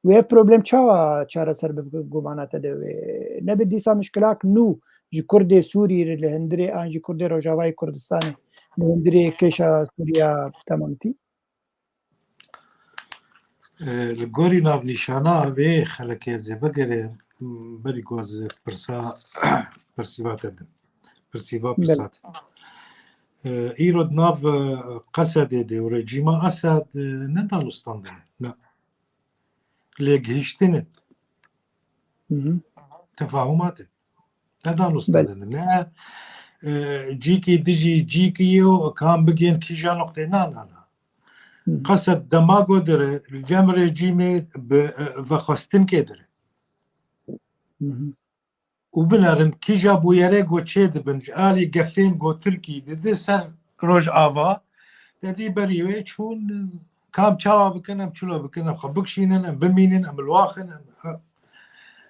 ويف بروبلم چارة سر بقومانا تدوي نبد ديسا مشكلات نو جي كردي سوري لهندري آن جي كردي روجاواي كردستاني لهندري كيشا سوريا تمامتي الگوری ناو نشانه به خلک زبگره بری گوز پرسیبات ایرود ناو قصد ده و رژیم اسد ندانستانده نه لگهشتنه تفاهماته ندانستانده نه جيكي دجي جيكيو كان بقين كيجا نقطة نا قصد دماغو دره الجام رجيمي بخواستن كدره وبنارن كيجا بويري قو تشيد بنج آلي قفين قو تركي دي سر روج آفا دي بريوه چون كام چاوا بكنم چلو بكنم خبكشينن ام بمينن ام الواخن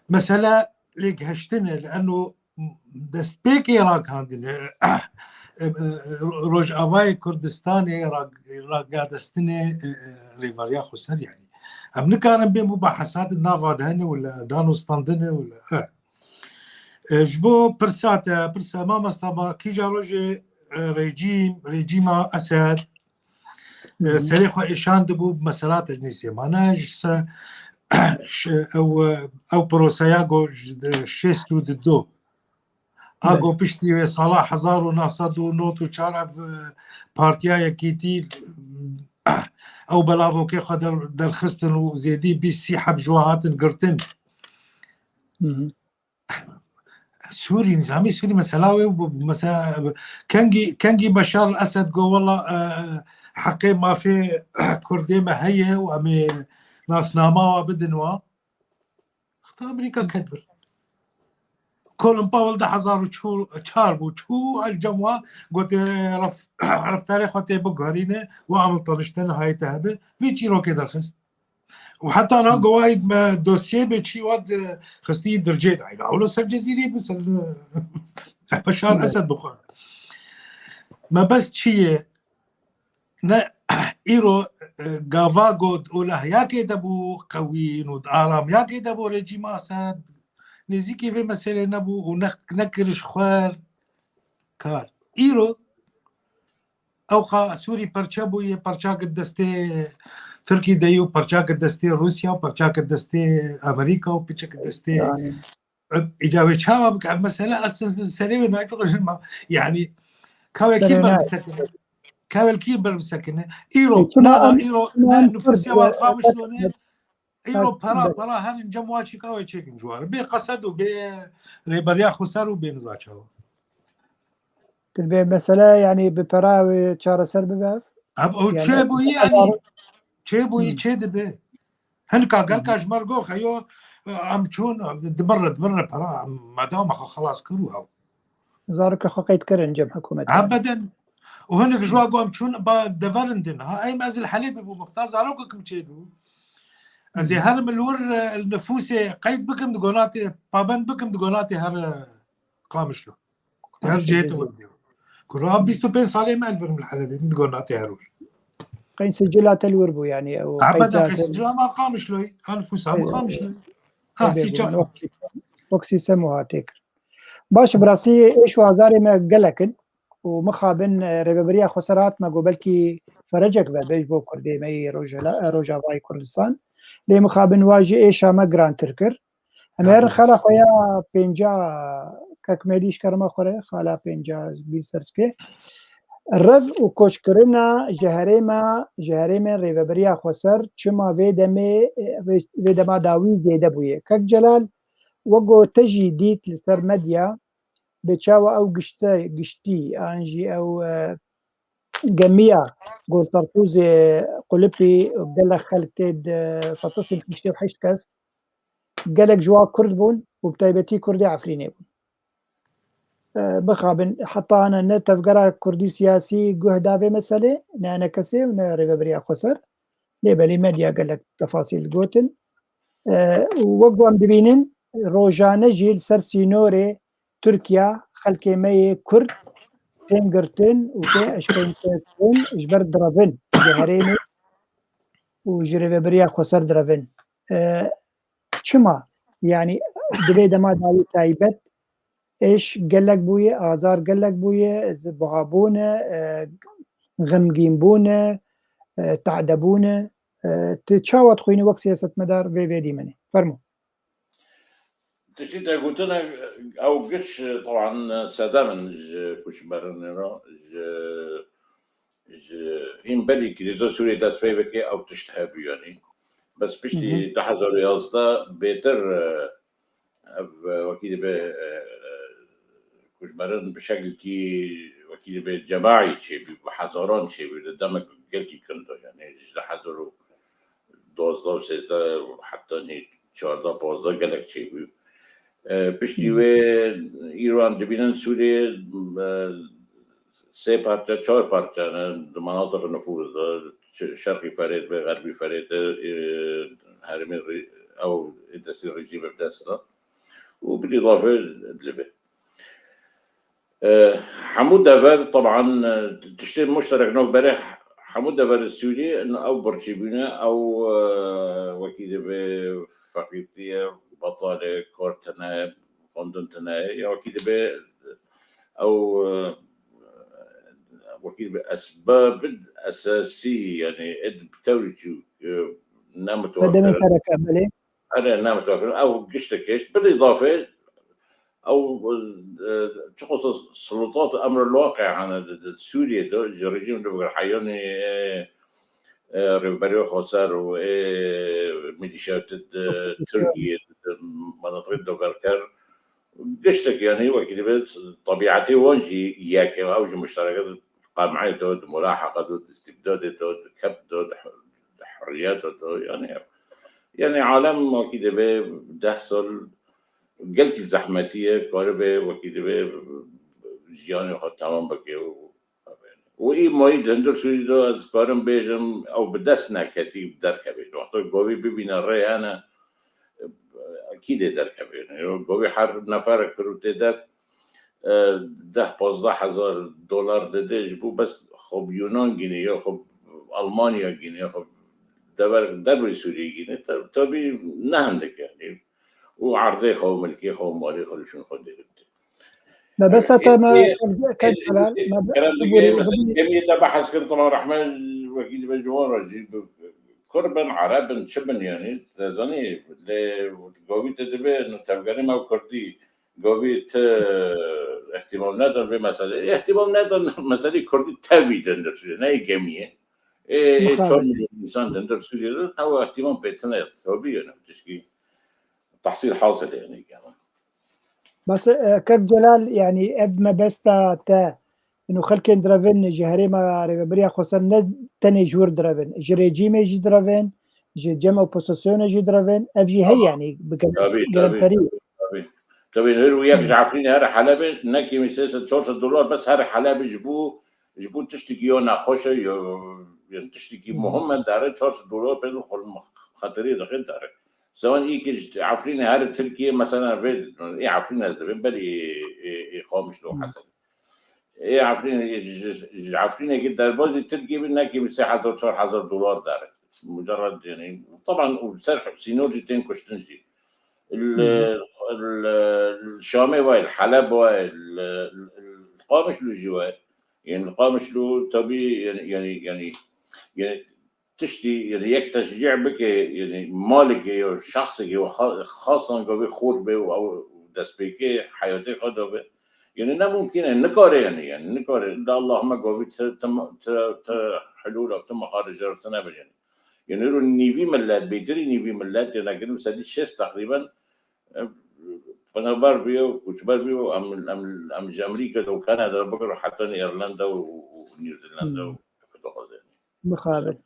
مسألة ليك هشتنه لأنه دست بيك إيراك هاندن روجاوای کردستانی راگادستنی ریواریا خسر يعني ام نكارن بين مباحثات النافاد هنا ولا دانوستاندنه ولا جبو برسا ما مستما كي جا روجي ريجيما اسد سريخو ايشان دبو بمسارات اجنسيه معناها او بروسياغو شيستو ددو اگو پشتی صلاح هزار و نصد و نوت و چارب پارتیای کیتی او بلاغو که خدر درخستن و زیدی 20 حب جواهاتن قرتن سوري نظامي سوري مسلاوي مثلا كانجي بشار الاسد قال والله حقي ما في كردي ما هي وامي ناس ناما وبدنوا اختار امريكا كدبر كولن باول ده هزار وشو تشارب وشو الجموع قلت عرف تاريخ وقت بقهرينه وعمل طنشتنا هاي تهبه في رو كده الخست وحتى انا قوايد ما دوسيه بشي واد خستي درجات عينا اولو سر جزيري بس بشار الاسد بخار ما بس شيء نا ايرو غافا قد اوله يا كده بو قوين ودارام يا كده بو رجيم اسد نزيكي في مسألة نبو ونكرش خوار كار ايرو اوقا سوري برشابو يه برشاك الدستي تركي دايو برشاك الدستي روسيا وبرشاك الدستي امريكا وبرشاك الدستي اجابه شابه بقى مسألة اساس سريع ما يعني كاوي كيبر مسكنه كاوي كيبر مسكنه ايرو لا ايرو نفوسيا والقام شلونه ايرو برا هن جمواشي كاوي تشيكن جوار بي قصد وبي ريبريا خسر وبي نزاچاو تلبي مسألة يعني ببراوي شارة سر بباف او تشيبو يعني تشيبو تشيد هنكا قال كاش مرغو خيو ام تشون دبر برا ما دام خلاص كروها زارك خقيت كرن جم حكومة ابدا وهنك جوا قوم تشون با دفرندن اي مازل حليب ابو مختاز عروقكم تشيدو ازي هرم الور النفوسي قيد بكم دقوناتي بابن بكم دقوناتي هر قامشلو هر جيتو كلها 25 صالح ما الفرم الحلبي دقوناتي هرور قين سجلات الوربو يعني او ابدا قين سجلات ما قامشلو انفسها ما قامشلو سي وكسي سموها تيكر باش براسي ايش وازاري ما قلكن ومخابن ريبريا خسرات ما قبلكي فرجك بيج بو كردي مي روجا باي كردستان لي مخابن واجي ايش ما جران تركر امير خلا خويا بينجا كاكمليش كرما خوره خلا بينجا بيسرچكه رف و کوچکرنا جهرما ريبريا خسر چما ويدما داوي زيده بويه كك جلال وقو تجي ديت لسر مديا بتشاو او قشتي انجي او جميع قول طرطوز قلبي قال خلتد فتصل قشتي وحشت كاس قالك جوا كرد بون وبتايبتي كردي عفريني بون بخابن حتى انا نتفقرا كردي سياسي جهدا في مسألة نانا كسي ونريبريا خسر ليبالي مديا قالك تفاصيل قوتن وقوام دبينن روجانه جيل سرسينوري تركيا خلكي مي كرد تنقرتن وتي اشكين تن اجبر درافن جهريمي وجري بريا خسر درافن شما يعني دبي دما داوي تايبت ايش قالك بويا ازار قالك بويا زبغابونه غمقين بونه تعدبونه تشاوت خويني وقت سياسة مدار في ديمني فرمو تشتي قلت لنا او قش طبعا ساداما كوشبرنا هم بالي كريزو سوري داس فيبكي او تشتهب يعني بس بشتي تحذر يازدا بيتر وكيل به كوشبرن بشكل كي وكيل به جماعي شيء بحذران شيء قدامك كي كنتو يعني حذروا 12 و 13 حتى ني 14 15 قالك شيء پشتی و ایران دبیرن سوریه سه پارچه 4 پارچه مناطق نفوذ شرقی فرید به غربی فرید هرمی او دستی رژیم بدسته و بالاضافه دلبه حمود دافر طبعا تشتري مشترك نوك بريح حمود دافر السوري انه او برشيبونه او وكيل بفقيرتيه بطاله كورتنا قندنتنا يا وكيل ب او وكيل باسباب اساسيه يعني اد بتورجو نام توفر انا نام توفر او قشتكش بالاضافه او تخص السلطات الامر الواقع عن سوريا دو الرجيم اللي حيوني ريبريو خسر و ميليشيات تركيا مناطق دوغركر قشتك يعني وكذا طبيعتي وانجي ياك اوج مشتركات قمعيه دود ملاحقه دود استبداد دود كب دود حريات دود يعني عالم وكذا بتحصل قلت زحمتيه كاربه وكذا جياني خد تمام بكي وإي مويد هندر سوري دو از كارم بيجم او بدست نكتي بدركبه وقتا قوي ببين الرأي انا اكيد دركبه يعني قوي حر نفر كروتي در 10-15,000 دولار دده جبو بس خب يونان جيني خب ألمانيا جيني خب دروي سوري جيني تبي نهندك يعني وعرضي خو ملكي خو مالي خو شنو خو ديرت ما بس ما كان كلام مثلا جميع بحث كنت طبعا رحمن وكيل بجوار كربن عربن شبن يعني لازاني قوي تدبي انه تبقى ما كردي قوي احتمال ندر في مسألة احتمال ندر مسألة كردي تابي دندر سوريا ناي جميع شون الانسان دندر سوريا هو احتمال بيتنا ثوبي انا بتشكي تحصيل حاصل يعني كمان بس كك جلال يعني اب ما بستا تا انه خلكن درافن جهري ما ريبريا خسر تاني جور درافن جريجيم جي درافن جي جمع بوسيسيون جي درافن ابجي هي يعني طبيعي هيرو وياك جعفرين هر حلبة نكي مسيسة $4 بس هر حلبة جبو تشتكي يونا خوشة يعني تشتكي مهمة داره $4 بيدو خطرية دخل داره سواء إيك عفرين هر تركيا مثلا في إيه عفرين هذا بنبري إقامش له حتى إيه عفرين كده البوزي تركيا بنكي مساحة $4,000 داره مجرد يعني طبعا وسرح سينورجي تنكشتنجي الشامي واي الحلب واي القامش له جوا يعني القامش له تبي يعني تشتي يعني يك تشجيع بك يعني مالك او شخصي خاصة قبل خوربه او دسبيكي حياتي قدوه يعني لا ممكن ان نكار يعني نكار ده اللهم قبل حلول او تم خارج رتنا يعني يقولوا نيفي ملات بيدري نيفي ملات يعني كانوا مسدي الشيس تقريبا انا باربيو كنت باربيو ام امريكا وكندا بكره حتى ايرلندا ونيوزيلندا وكذا مخابل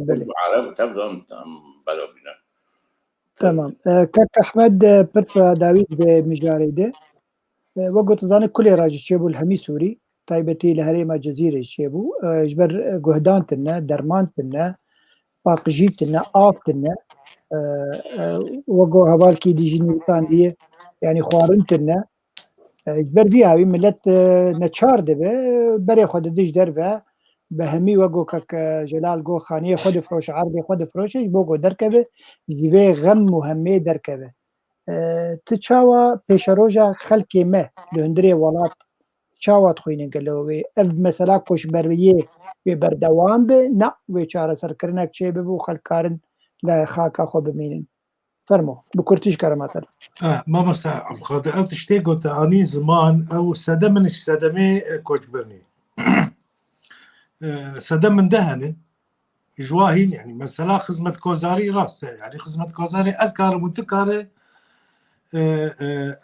بلي عرب تبدا بلا بنا تمام كاك احمد برسا داوود بمجاريده وقت زاني كل راجل شيبو الهمي سوري تايبتي لهريما جزيره شيبو جبر جهدانتنا درمانتنا باقجيتنا آفتنا وقو هبالكي دي جنيتان دي يعني خوارنتنا جبر فيها ملت نتشار دبه بري خود ديش دربه بهمي وقو كك جلال قو خانية خود فروش عربي خود فروش بوقو دركبه جيوه غم مهمه دركبه تشاوى بيشاروجا خلقي ما لهندري ولات چاوات خوینه گلوی اف مثلا کوش برویه و بردوام به نه و چاره سرکرنک چه ببو خلکارن لا خاکا خو بمینن فرمو بكرتيش كرامات ما مستعب القادة أو تشتيقو تاني زمان أو سدمنش سدمي كوجبرني سدم من دهن جواهين يعني مثلا خدمة كوزاري راس يعني خدمة كوزاري أذكار متكارة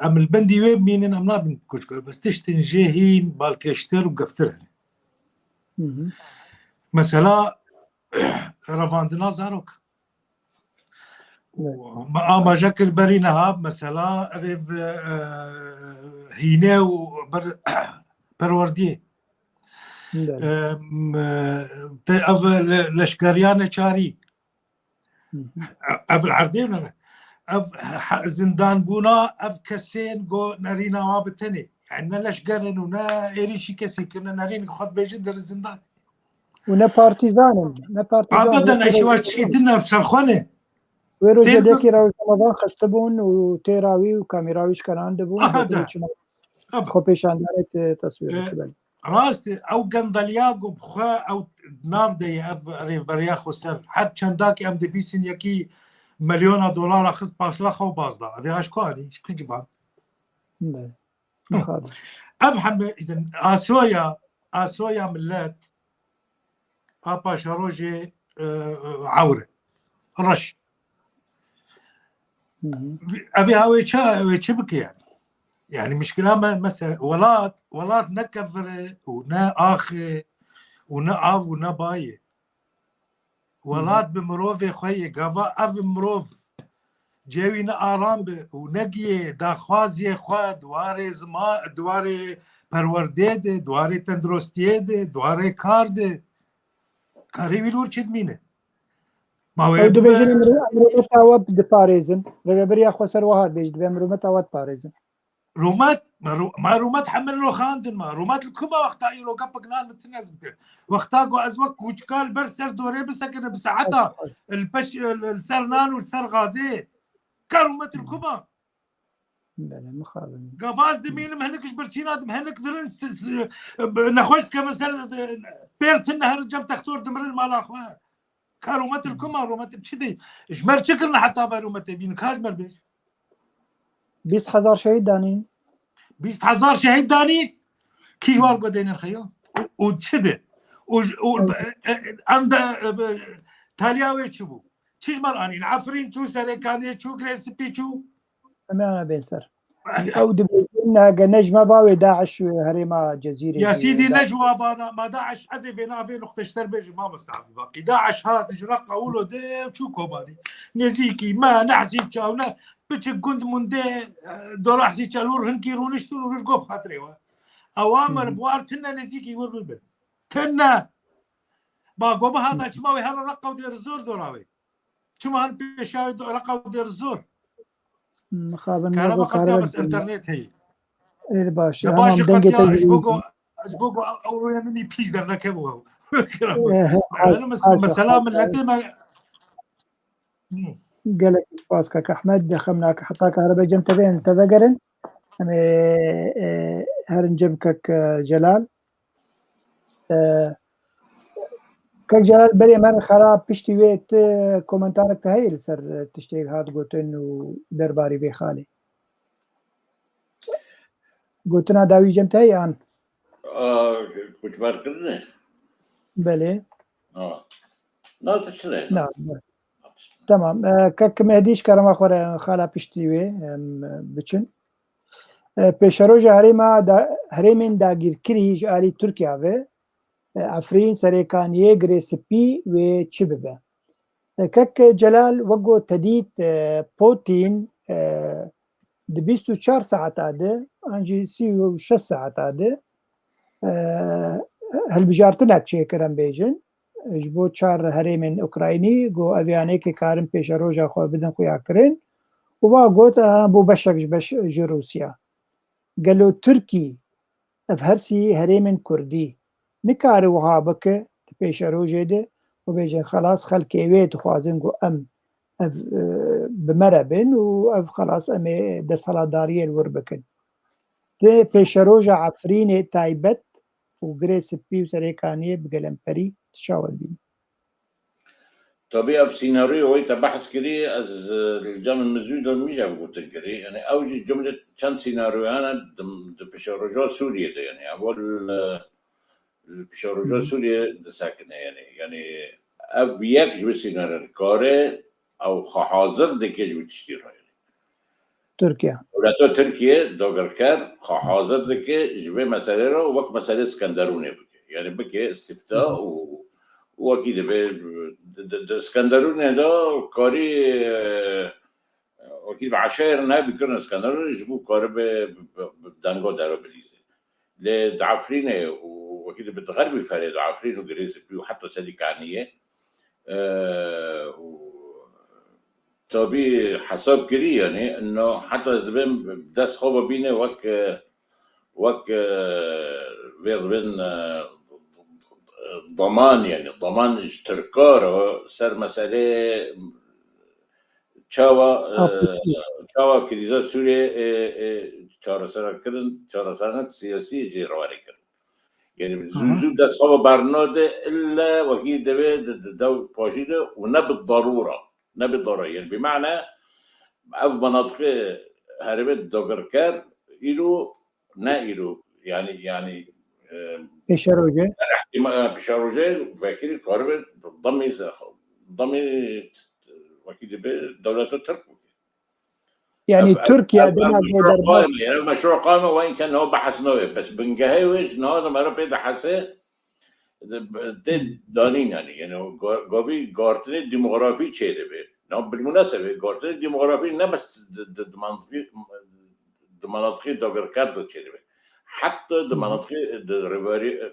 أم البندي وين مين أم نابن كوجبر بس تشتن جاهين بالكشتر وقفترهن مثلا رفاندنا زاروك ما جاكل برينها مثلا ريف هينا وبر بروردي اف لشكريانه شاري اف العردين اف زندان بونا اف كسين جو نارينا وابتني عندنا لشقرن ونا إيريشي كسي كنا نارين خد بيجن در الزندان ونا بارتيزان ابدا ايش واش شيتنا بسرخونه ويرو جديكي راوي رمضان خستبون وتيراوي وكاميراويش كان عندبون خو بيشاندانه تصوير كبل راست او قندلياق بخا او ناف دي ريفريا خسر حد چنداكي ام دي بيسن يكي مليون دولار اخذ باسلا خو بازدا هذه اش كاري ايش كجبان افهم اذا اسويا ملات بابا شاروجي عوره رش ابي هاوي تشبك يعني مشكله مثلا ولات نكفر ونا اخي ونا اف ونا باي ولات بمروفي خوي قفا اف مروف جاوينا ارام ونقي داخوازي خوا دواري زما دواري پروردید دواري تندرستيد دواري كارد كاري ويلور چدمينه ما هو دو بيجن امرو متاوب دي باريزن رغبريا خسر وهاد بيج دو امرو متاوب باريزن رومات ما رومات حمل رو خاندن ما رومات الكوبا وقتا يرو قبق نال متنزب وقتا قو ازوك وجكال برسر دوري بسكن بساعتها البش السرنان والسر غازي كرومات الكوبا بله مخابن قفاز دمين مهنكش برشينا مهنك درن نخوشت كمثل بيرت النهر جنب تختور دمرن مال اخوه كرومات الكوما رومات بشدي اجمر شكلنا حتى رومات بين كاجمر بيش 20000 شهيد دانين 20000 شهيد دانين كي جوار قدين الخيو وتشبه عند تالياوي تشبو تشمر اني العفرين شو سريكانيه شو كريسبي شو انا بيسر او دبنا نجمه باوي داعش هريمه جزيره يا سيدي نجوى بانا ما داعش عزفنا في نقطه اشتربج ما مستعد باقي داعش هات جرق اولو دي شو كوباني نزيكي ما نحسي تشاونا بتش كنت من دي دور احسي تشالور هنكي رونشتو روش قوب خاطري اوامر بوارتنا نزيكي ور بالبل تنا با قوب هذا شماوي هلا رقوا دير الزور دوراوي شما هن بيشاوي رقوا دير الزور مخابن كهرباء قطيعة بس انترنت هي باش باش قطيعة اجبوكو او مني بيس در نكبوها انا مسألة من التي ما قالك باسكك احمد دخلناك حطاك كهرباء جنت بين تذكرن هرن جبكك جلال كك جلال بري من خراب بشتي ويت كومنتارك تهي لسر تشتيق هاد قوتن ودرباري بي خالي قوتنا داوي جمتهي عن كنت باركرني بلي لا تشتري نعم تمام كك مهديش كرم اخور خالا بشتي بچن پیشروج هریمین داگیر کری جاری ترکیه و افرین سرکانیه گریسپی و چی ببه کک جلال وگو تدید پوتین د 24 ساعت آده انجی 36 ساعت آده هل بجارتنک چه کرم بیجن جبو 4 هریمین اوکراینی گو اویانه که کارم پیشروج خو بدن خویا کرن و با گوت بو بشک بش روسیا قالوا تركي افهرسي هريمن كردي نكار وهابك بيشرو جده وبيجن خلاص خلكي ويت خوازنقو ام بمربن و خلاص ام دسلا داريه الوربكن تي بيشروجا عفرين تايبت وغريس بيو سريكانيه بقلمبري تشاور بين طبيعة في سيناريو ويتا بحث كري از الجامعة المزويدة ميجا بقوتن كري يعني اوجي جملة كان سيناريو انا بشارجو سوريا ده يعني اول بشارجو سوريا ده ساكنة يعني او يك جو سيناريو كاره او حاضر ده كيج بتشتيرها يعني تركيا ولاتو تركيا دوغر كار حاضر ده كي جوه مسألة رو وقت مسألة اسكندروني بكي يعني بكي استفتاء واكيد اسكندروني ده كاري واكيد بعشائر انها بيكون اسكندروني يجيبوا كاري بدانجو دارو بليزي لدعفرين واكيد بتغربي فريد عفرين وجريزي وحتى سالكانيه طبي حساب كري يعني انه حتى زبين داس خوبه بينه وك بين ضمان يعني ضمان اشتركاره سر مسألة چاوا کلیزا سوریه چهارسر کردن چهارسرنک سیاسی جیرواری کردن یعنی زود دست خواب برناده الا وكي دو پاشیده و نه بالضروره يعني بمعنى او مناطق هربت دوگرکر ایرو نه ایرو يعني پیشاروجه فکری کاربه ضمي وكي دولة ترك يعني تركيا مشروع قائمة وإن كان هو بحث نوعي بس بنجهوش هذا مرة بيد حسه دانين يعني قوي قارتني ديموغرافي شيء به بالمناسبة قارتني ديموغرافي نه بس مناطقي دوغر كارت شيء به حتى مناطقي الريفاري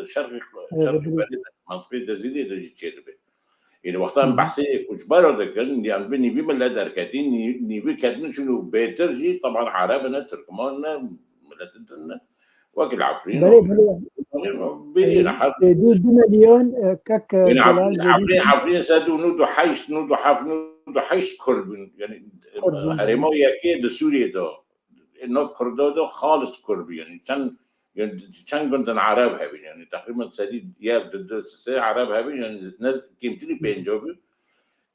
شرق مناطقي دزيدي دجي شيء به يعني وقتا بحثي كوش بارد كان يعني بني في ملا دركاتين نيفي كاتن شنو بيتر جي طبعا عربنا تركماننا ملتنا وكل عفرين بيرين حد 2 مليون كك يعني عفرين سادو نودو حيش كربين يعني هرمو يكي دو سوريا دو النوف كردو خالص كربي يعني كان كنت عرب هبين يعني تقريبا سديد ياب دو عرب هبين يعني ناس كيمتلي بينجوبي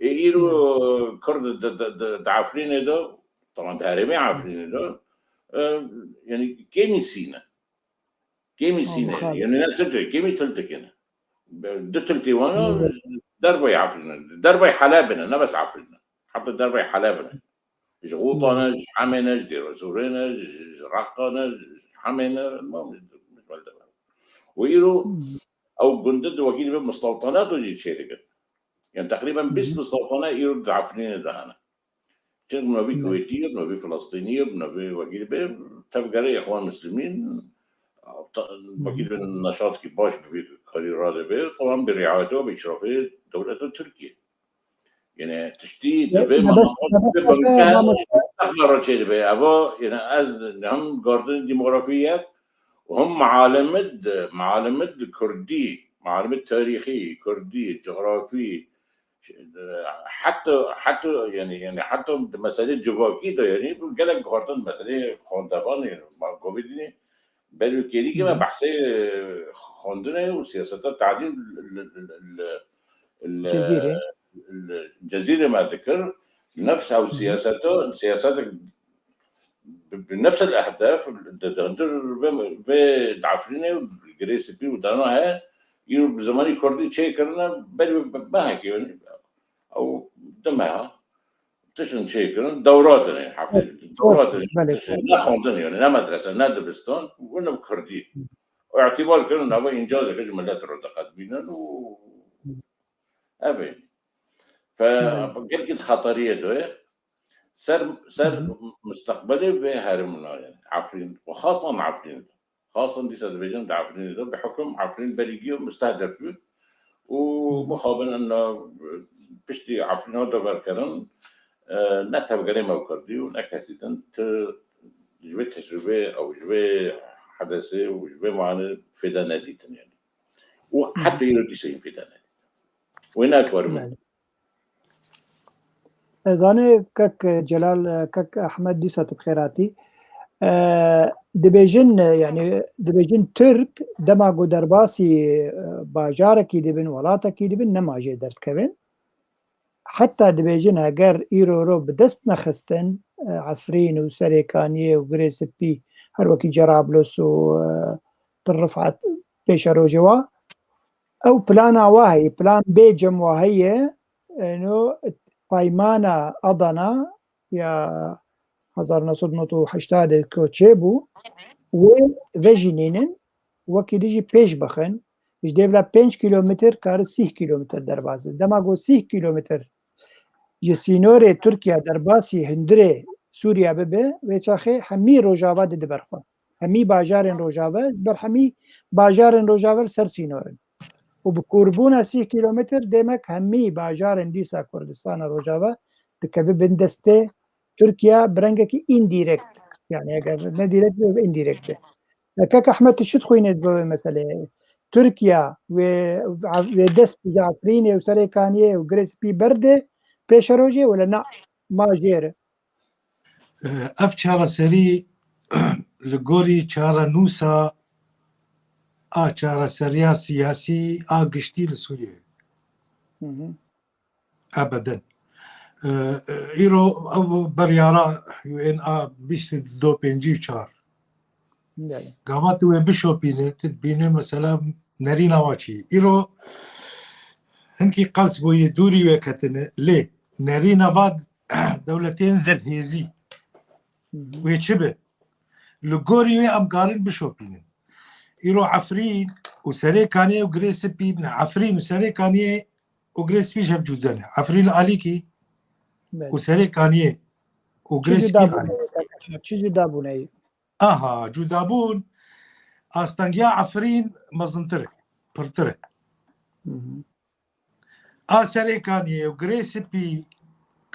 يرو كرد عفرين دو طبعا هرمي عفرين دو يعني كيمي سينا يعني لا تدري كيمي تلتك هنا دتلتي وانا دربي عفرين دربي حلابنا انا بس عفرين حتى دربي حلابنا جغوطنا حمينا ديروزورينا رقنا حمينا المهم ويرو او جندد وكيل مستوطنات وجي شركه يعني تقريبا بس مستوطنات يرو عفرين دهنا ما في كويتيين ما في فلسطينيين ما في وكيل تفقري اخوان مسلمين وكيل النشاط كي باش في كاريرا به طبعا برعايته وبإشرافه دولة تركيا يعني تشتي تفهم أكبر شيء به أبا يعني از هم قاردن ديموغرافيات وهم معالمة كردي معالمة تاريخي كردي جغرافي حتى يعني حتى مسألة جغرافية ده يعني قالك قاردن مسألة خاندوان يعني ما قبلني بالكيري كما بحث خاندنه وسياسات التعديل الجزيرة ما ذكر نفسها وسياسات بنفس الأهداف في دعفرينه والجريس بي ودانها يرو بزماني كردي شيء كرنا ما هيك يعني أو دمها تشن شيء كرنا دورات يعني حفل دورات لا خاندنه يعني لا مدرسة لا دبستان ولا كردي واعتبار كانوا نبغى إنجاز كجملات الرتقات بينا أبين فقال كده خطرية ده سر مستقبلي في هرمنا يعني عفرين وخاصة عفرين خاصة دي سادبيجن ده عفرين ده بحكم عفرين بليجي مستهدف فيه ومخابن إنه بشتي عفرين هذا بركرن نتهم قريمة وكردي ونكاسيتن جوي تجربة أو جوي حدثة وجوي معنا في داناديتن يعني وحتى يردي شيء في داناديتن وهناك ورمي زانه كك جلال كك أحمد دي سات بخيراتي دبيجن يعني دبيجن ترك دماغو درباسي باجاركي دبن ولاتكي دبن نما جي درت كبن حتى دبيجن هاجر إيرو بدست نخستن عفرين وسريكانية وغريسبي هر وكي جرابلس وترفعت بيشارو جوا أو بلانا واهي بلان بيجم واهي إنه بايمانا أضنا يا 1980 كوتشيبو وفيجينينن وكي ديجي بيش بخن إش ديفلا 5 كيلومتر كار 6 كيلومتر دربازه دماغو 6 كيلومتر جسينوري تركيا درباسي هندري سوريا ببه ويتاخي همي روجاوا دي برخوا همي باجارن روجاوا بر همي باجارن روجاوا سر سينورن وبقربونا 6 كيلومتر ديمك همي باجارن ديسا كردستان روجاوا دكبه بندسته تركيا برنگكي انديركت يعني اگر نه ديركت انديركت كاك أحمد شو تخوينت مثلا تركيا ودست عفريني وسريكانية وجريس بي بردة بيشروجي ولا لا ما جيرة اف چارە سەری لە گۆری چارە نووسە چارەسەریا سیاسی گشتی لە سووریە ئابەدەن ئیرۆ ئەو بەریارە UN 2254 گاوات وێ بشۆپینێت بینێ مەسەلا نەریناواچی ئیرۆ هەنکی قەلس بۆیە دووری وێکەتنە لێ نەرینەڤاد دەولەتێن زەرهێزی وێ چ بێ لە گۆری وێ ئەمگارن بشۆپینن ئیرۆ عەفرین و سەرێکانێ و گرێسپی بنە عەفرین و سەرێکانیە و گرێسپیش هەف جودەنە عەفرین ئالیکی و سەرێکانیە و گرێسپی چی جودابوونەی جودابوون ئاستەنگیا عەفرین مەزنترە پڕترە سەرێکانیە و گرێسپی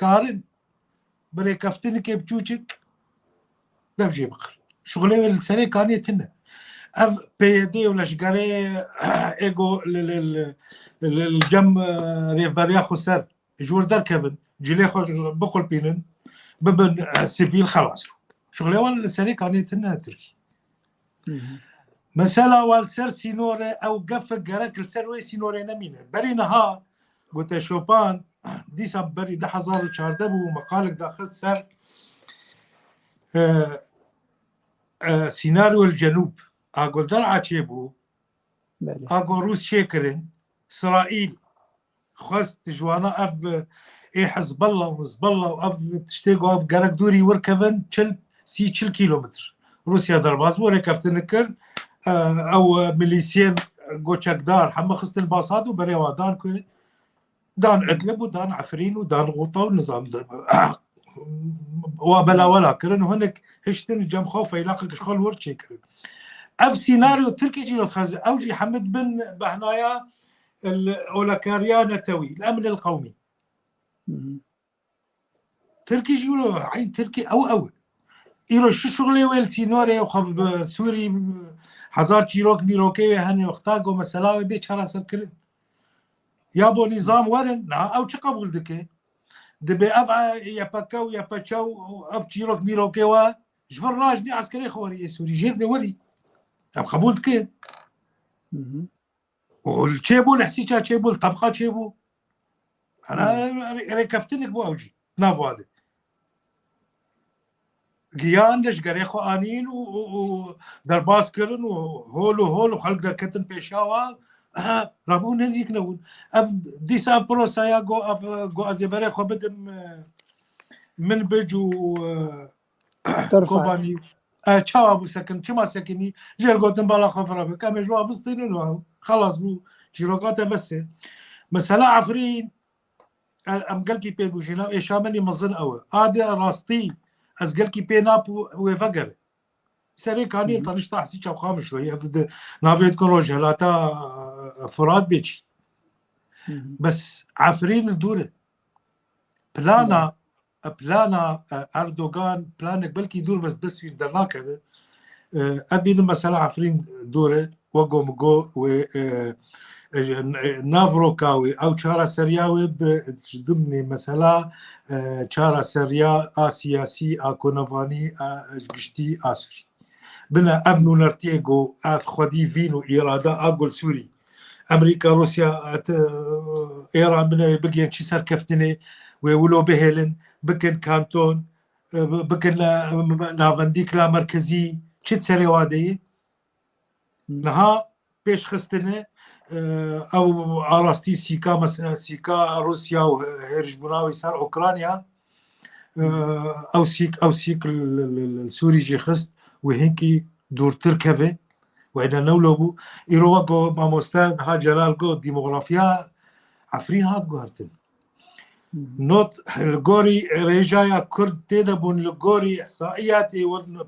کارن برێکەفتنکێ بچووچک دەبژێ بقر شغلێ سەرێکانێتنە ئەف پێدێ و لەشگەرێ ئێگۆ جەم رێڤبەریا خۆ سەر ژوور دەرکەبن جلێ خۆ بقڵپینن ببن سیڤیل خەلاص شغلێوان لە سەرێکانێتنە ترکی مەسەلا وال سەر سینۆرە ئەو گەفە گەرەک لەسەر وێ سینۆرێ نەمینە بەری نەها گوتە شۆپان دیسا بەری 2014 بوو مەقالێک داخست سەر سيناريو الجنوب اقول درعا تشيبو اقول روس شيكرن اسرائيل خست جوانا اف حزب الله وحزب الله واف تشتيقو اف قالك دوري وركبن تشل كيلومتر روسيا درباز بو ركفتنكر او ميليسيان قوتشاكدار حما خست الباصات وبريوا دان كو دان اقلب ودان عفرين ودان غوطه ونظام وبلا ولا كرن وهناك هشتن جم خوفه يلاقي شغل ورشي كرن اف سيناريو تركي جي خز اوجي حمد بن بهنايا الاولكاريا نتوي الامن القومي تركي جي عين تركي او ايرو شو شغلي ويل سيناريو خب سوري هزار جيروك ميروكي هني وقتاغو مسالا بي چرا سر كرن يا بو نظام ورن او چه قبول دكه دبي ابع يا باكاو يا باتشاو اف جيروك ميروكيوا جبر راجني عسكري خوري سوري جيرني ولي ام قبول كي والشيبو الحسيتها تشيبو الطبقه تشيبو انا كفتنك بو اوجي نافو هذا جيان ليش قريخو انين و درباس كرن وهولو خلق دركتن بيشاوا رابون هنزيك نقول اف ديسا بروسا يا جو ازيبري خو بدم من بجو كوباني تشاو ابو سكن ما سكني جير قوتن بالا خفره كم جوا بسطين خلاص بو جيروقات بس مثلا عفرين ام قلكي بيدو جينا ايشامني مظن او هذا راستي از قلكي بيناب وفقر سري كاني طنش تحسي تشاو خامش شويه نافيت كروج هلاتا فراد بيجي بس عفرين الدوره بلانا اردوغان بلانك بلكي يدور بس يدرناك هذا ابي مثلا عفرين دوره وقو مقو و نافروكاوي او شارع سرياوي ضمن مثلا شارع سريا سياسي كونافاني قشتي اسوري بنا ابنو نرتيغو اف خدي فينو اراده اقول سوري امريكا روسيا ايران بنا بقي شي سر كفتني وولو بهلن بكن كانتون بكن نافنديك لا مركزي تشت سري وادي نها بيش خستنه او اراستي سيكا مثلا سيكا روسيا وهرجبوناوي صار اوكرانيا او سيك السوري جي خست وهنكي دور تركبه وإنا نولوبو إيروغو ماموستان ها جلالغو ديموغرافيا عفرين هاد غارتن نوت الغوري ريجايا كرد تيدبون الغوري إحصائياتي ورن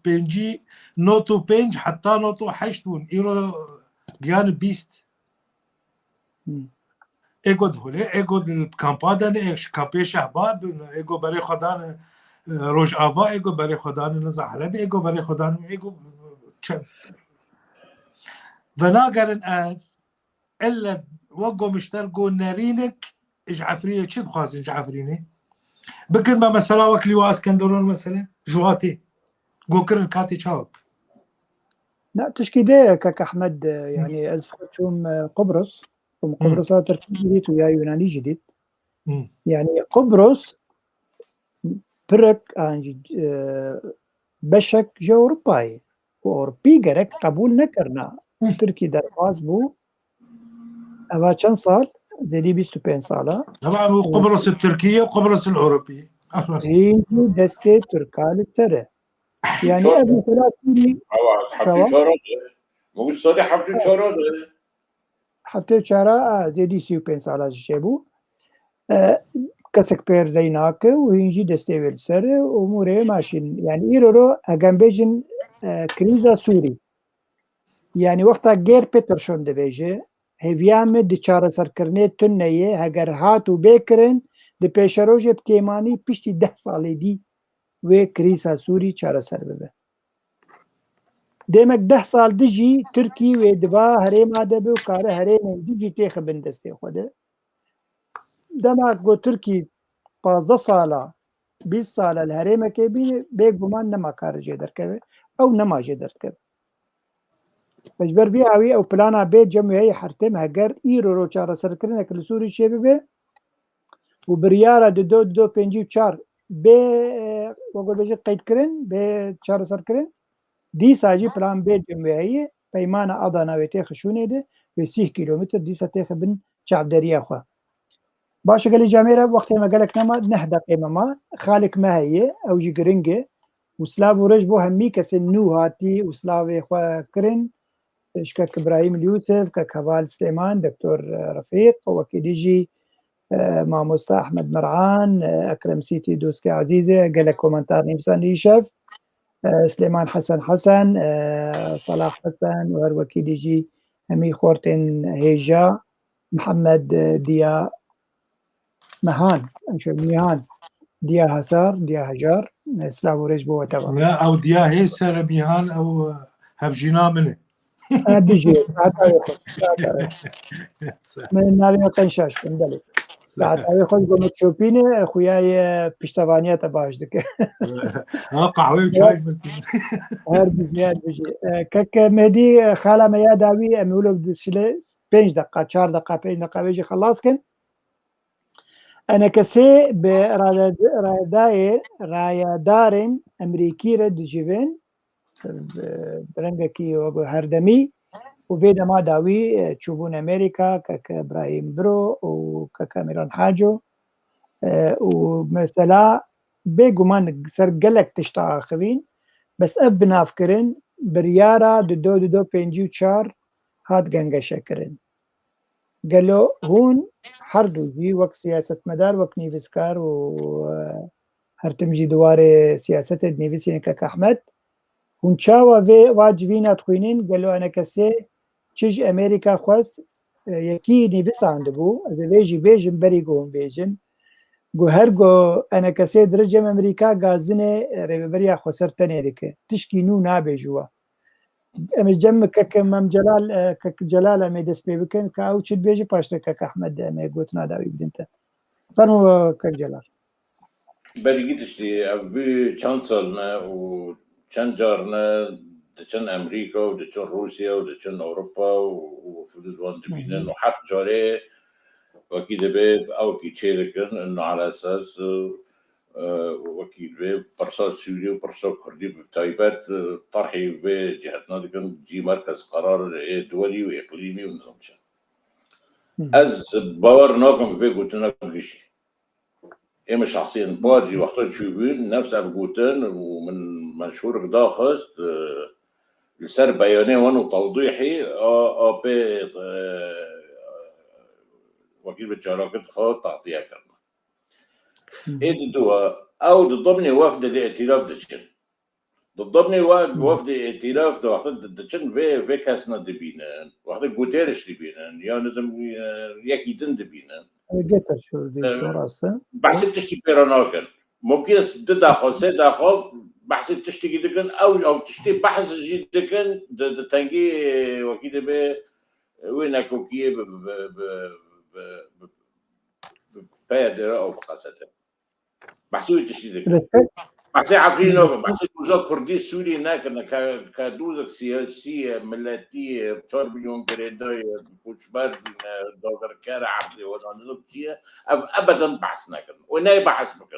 بنجي نوتو بنج حتى نوتو حشتون إيرو جيان بيست ايغو دهولي ايغو الكامبادن ايش كامبي شهباب ايغو بري خدان روج آوا ايغو بري خدان نزحلب ايغو بري خدان ايغو فناقرن إلا وقو مشترقو نارينك إج عفرينة شد خاص إج عفرينة بكن ما مثلا وكلي واسكندرون مثلا جواتي قوكرن كاتي شاوب لا تشكيدة كاك أحمد يعني أزفتشوم قبرص قبرص تركي جديد ويا يوناني جديد يعني قبرص برك بشك جو أوروباي وأوروبي جرك قبول نكرنا تركي درباز بو أما كم صار زي 25 سالة طبعا قبرص التركية وقبرص الأوروبية هي دستة تركال السرة يعني أبن ثلاثة حفتي شارات مو صدق حفتي شارات حفتي شارع زي 25 سالة جيبو كسك بير زيناك وهنجي دستة السرة وموره ماشين يعني إيرو أجن بيجن كريزا سوري يعني وقتا غير بيترشون دبيجي هفيام دي چاره سرکرنه تنیه هگر هاتو بکرن دی پیشروج بتیمانی پشتی 10 سالی دی و کریسا سوری چاره سر ببه دیمک 10 سال دیجی ترکی و دوا هریم دبه و کاره هریم دیجی تیخ بندسته خوده دمک گو ترکی 15 سالا 20 سالا الهریم که بینه بیگ بمان نما کار جدر که او نما جدر که مجبر بي اوي او بلانا بيت جمعية حرتم هجر ايرو رو چارة سركرنا كل سوري شبه وبريارة دو بنجي چار بي وقول بيجي قيد كرن بي چارة سركرن دي ساجي بلان بيت جمعية بيمانا اضانا ويتيخ شونه ده ب6 كيلومتر دي ساتيخ بن شعب دريا خوا باشا قال لي جاميرا وقت ما قالك نما نهدا قيمة ما خالك ما هي او جي قرنجة وسلاف ورجبو همي كسنو هاتي وسلاف خوا كرن شكاك إبراهيم اليوسف ككبال سليمان دكتور رفيق وكيديجي ماموستا أحمد مرعان أكرم سيتي دوسكي عزيزة قال لك كومنتار نيمسان يشف سليمان حسن صلاح حسن وكيديجي همي خورتين هيجا محمد ديا مهان ميهان ديا هسار ديا هجار سلاو رجبو وتبع لا أو ديا هيسر ميهان أو هفجينا منه بيجي من ناوی قنشاش کندلی ساعت خود گم چوپینه خویای پشتوانیت باش دکه قهوه وچای هر بيجي كك مهدي خاله ما يا داوي امولو بدسله 5 دقائق 4 دقائق 5 دقائق بيجي خلاص كن انا كسي رايدارن امريكي رد جيفين برنگكي وهردمي وفيدا ما داوي تشوفون امريكا كك ابراهيم برو وكاميران حاجو ومثلا بيجومان سرقلك تشتا خبين بس اب نافكرن بريارة دو بينجيو تشار هاد جنگا شكرن قالوا هون حردو جي وقت سياسة مدار وقت نيفسكار وهرتمجي دوار سياسة نيفسين كك أحمد هون شاوا في واجبين تخوينين قالوا أنا كسي تشج أمريكا خواست يكي نيفس عندبو إذا بيجن بريقون بيجن قو هرقو أنا كسي درجم أمريكا غازنة ريبريا خسرتني لك تشكي نو نابي جوا أم جم كك مم جلال كك جلال أمي دس بيبكن كأو تشد بيجي باشتر كك أحمد أمي قوتنا داوي بدنتا فرمو كك جلال بريجي تشتي أبي شانسلنا وشانجارنا دچن أمريكا ودچن روسيا ودچن أوروبا وفدود وان دبينن وحق جاري وكيد بيب أو كي تشيلكن إنه على أساس وكيل بيب برصا سوري وبرصا كردي بتايبات طرحي في جهتنا لكن جي مركز قرار دولي وإقليمي ونظام شان أز باور ناكم في قلتنا بشي إما شخصيا باجي وقت تشوفين نفس أفقوتن ومن منشور قدا خست لسر بياني وانو توضيحي بي وكيل بالشراكة خاط تعطيها كرنا إيه دوا أو ضمني وفد الائتلاف دشن ضمني وفد الائتلاف ده وقت دشن في كاسنا دبينان وقت جوتيرش دبينان يا نزم يكيدن دبينان جيتر شو دي راسه بحسب تشتي بيراناكن ممكن 6 دقائق 7 دقائق بحث تشتكي دكن او تشتي بحث جي دكن تنجي وكيده ب وين كوكيه بادرة او بقصته بحثوي تشتي دكن بحثي عارفينه بحثي وزارة كردي السوري هناك كدوزك سياسية ملاتية 4 مليون كريداي كوشبار دوغر كارا عبدي ولا نزل شيء ابدا بحث ناكن وناي بحث بكن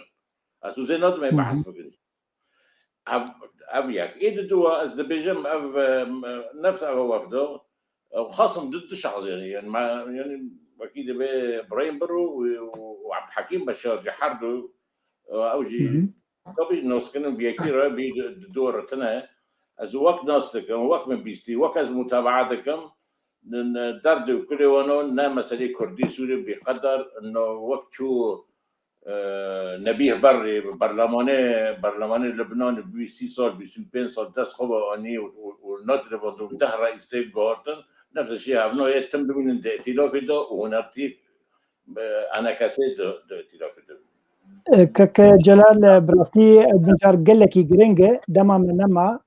اسوزينات ما بحث بكن ابيك اذا دوا الزبيجم نفس وفده وخاصم ضد الشخص يعني مع يعني اكيد ابراهيم برو وعبد الحكيم بشار جحردو اوجي طبي ناس كانوا بيكيرا بدور تنا از وقت ناس لكم وقت من بيستي وقت از متابعتكم درد وكل وانو نام مسألة كردي سوري بقدر انه وقت شو نبيه بري برلماني لبنان ب 6 سال ب 5 سال دست خو اني والنادر بده ده رئيس جورتن نفس الشيء هنو يتم من الائتلاف ده ونرتيك انا كسيت الائتلاف ده كجلال براسي بنجار قال لك جرينجا دما منما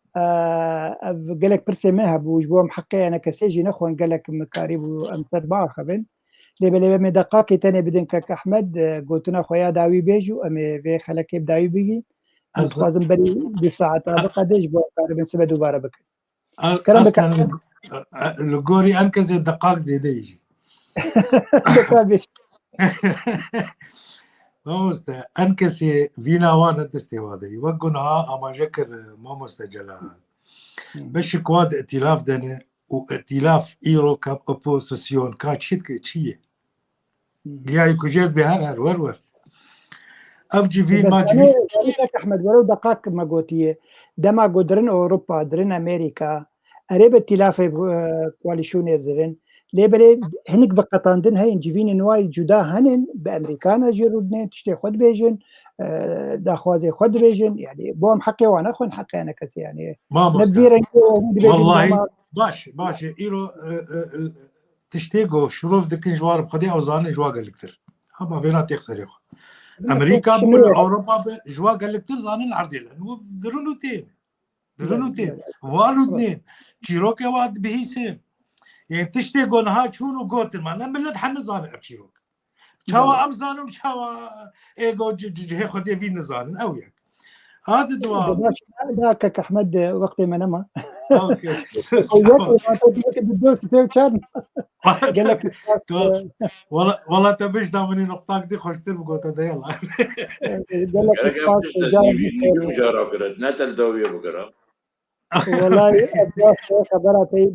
قال لك برسي منها بوجبوه محقي انا كسيجي نخون قال لك مكاريب وامثال بعض خبن لبلي من دقائق تاني بدن كك احمد قلتنا خويا داوي بيجو امي في خلك بداوي بيجي لازم بري بساعه بقى ديش بو تقريبا 7 دوباره بك اصلا الجوري انكز الدقائق زي ديجي موستا انكسي فينا وانا تستوادي وقنها اما جكر ما مستجلال باش كواد ائتلاف دنا وائتلاف ايرو كاب اوبوزيسيون كاتشيت كتشيه جاي كوجيل بهر ورور افجي في ما جي احمد ولو دقائق ما قوتيه دما قدرن اوروبا درن امريكا قريب ائتلاف كواليشون يدرن ليبلي هنك فقطان دن هاي جيفين نواي جدا هنن بامريكانا جيرودنين تشتي خد بيجن داخوازي خد بيجن يعني بوم حقي وانا خون حقي انا كسي يعني ما نبير والله باش ايرو تشتيقو شروف دكن جوار بخدي او زاني جوا قال كثر اما بينات يخسر يخ امريكا بقول اوروبا جوا قال كثر زاني العرضي لانه درونوتين وارو اثنين تشيروكي واد بهيسين يعني تشتيقو نها شونو قوتل معنا ملت حمز انا ابشيروك شاوا امزانو شاوا ايجو جي خدي في نزان او يعني هذا دواء ذاك احمد وقت ما نما اوكي قال لك والله تبيش دامني نقطاك دي خش تربقوا تدا يلا قال لك نتل دويه بقرا والله خبرتي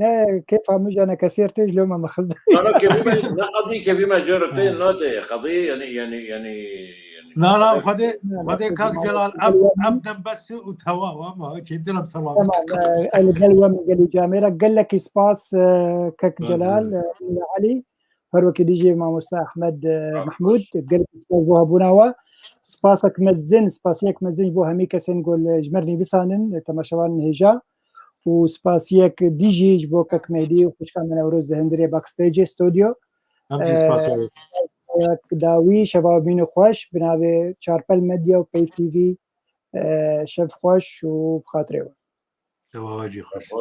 كيف مش انا كثير تجلو ما مخزن انا كيف ما جرتين نوتي قضيه يعني لا خدي كاك جلال ابدا بس وتهوا ما جدنا بصراحه القلوه من قال جاميره قال لك سباس كاك جلال علي فروك ديجي مع مستر احمد محمود قال لك سباس بوها بوناوا سباسك مزن سباسيك مزن بوها ميكا سنقول جمرني بسانن تماشوان هجا وسباسيك ديجي جبوكك ميدي وخش كان من اوروز هندري باك ستيج استوديو امجي سباسيك داوي شبابين خوش بنابه چارپل مدیا و پی تي في شف خوش و بخاطره تواجي خوش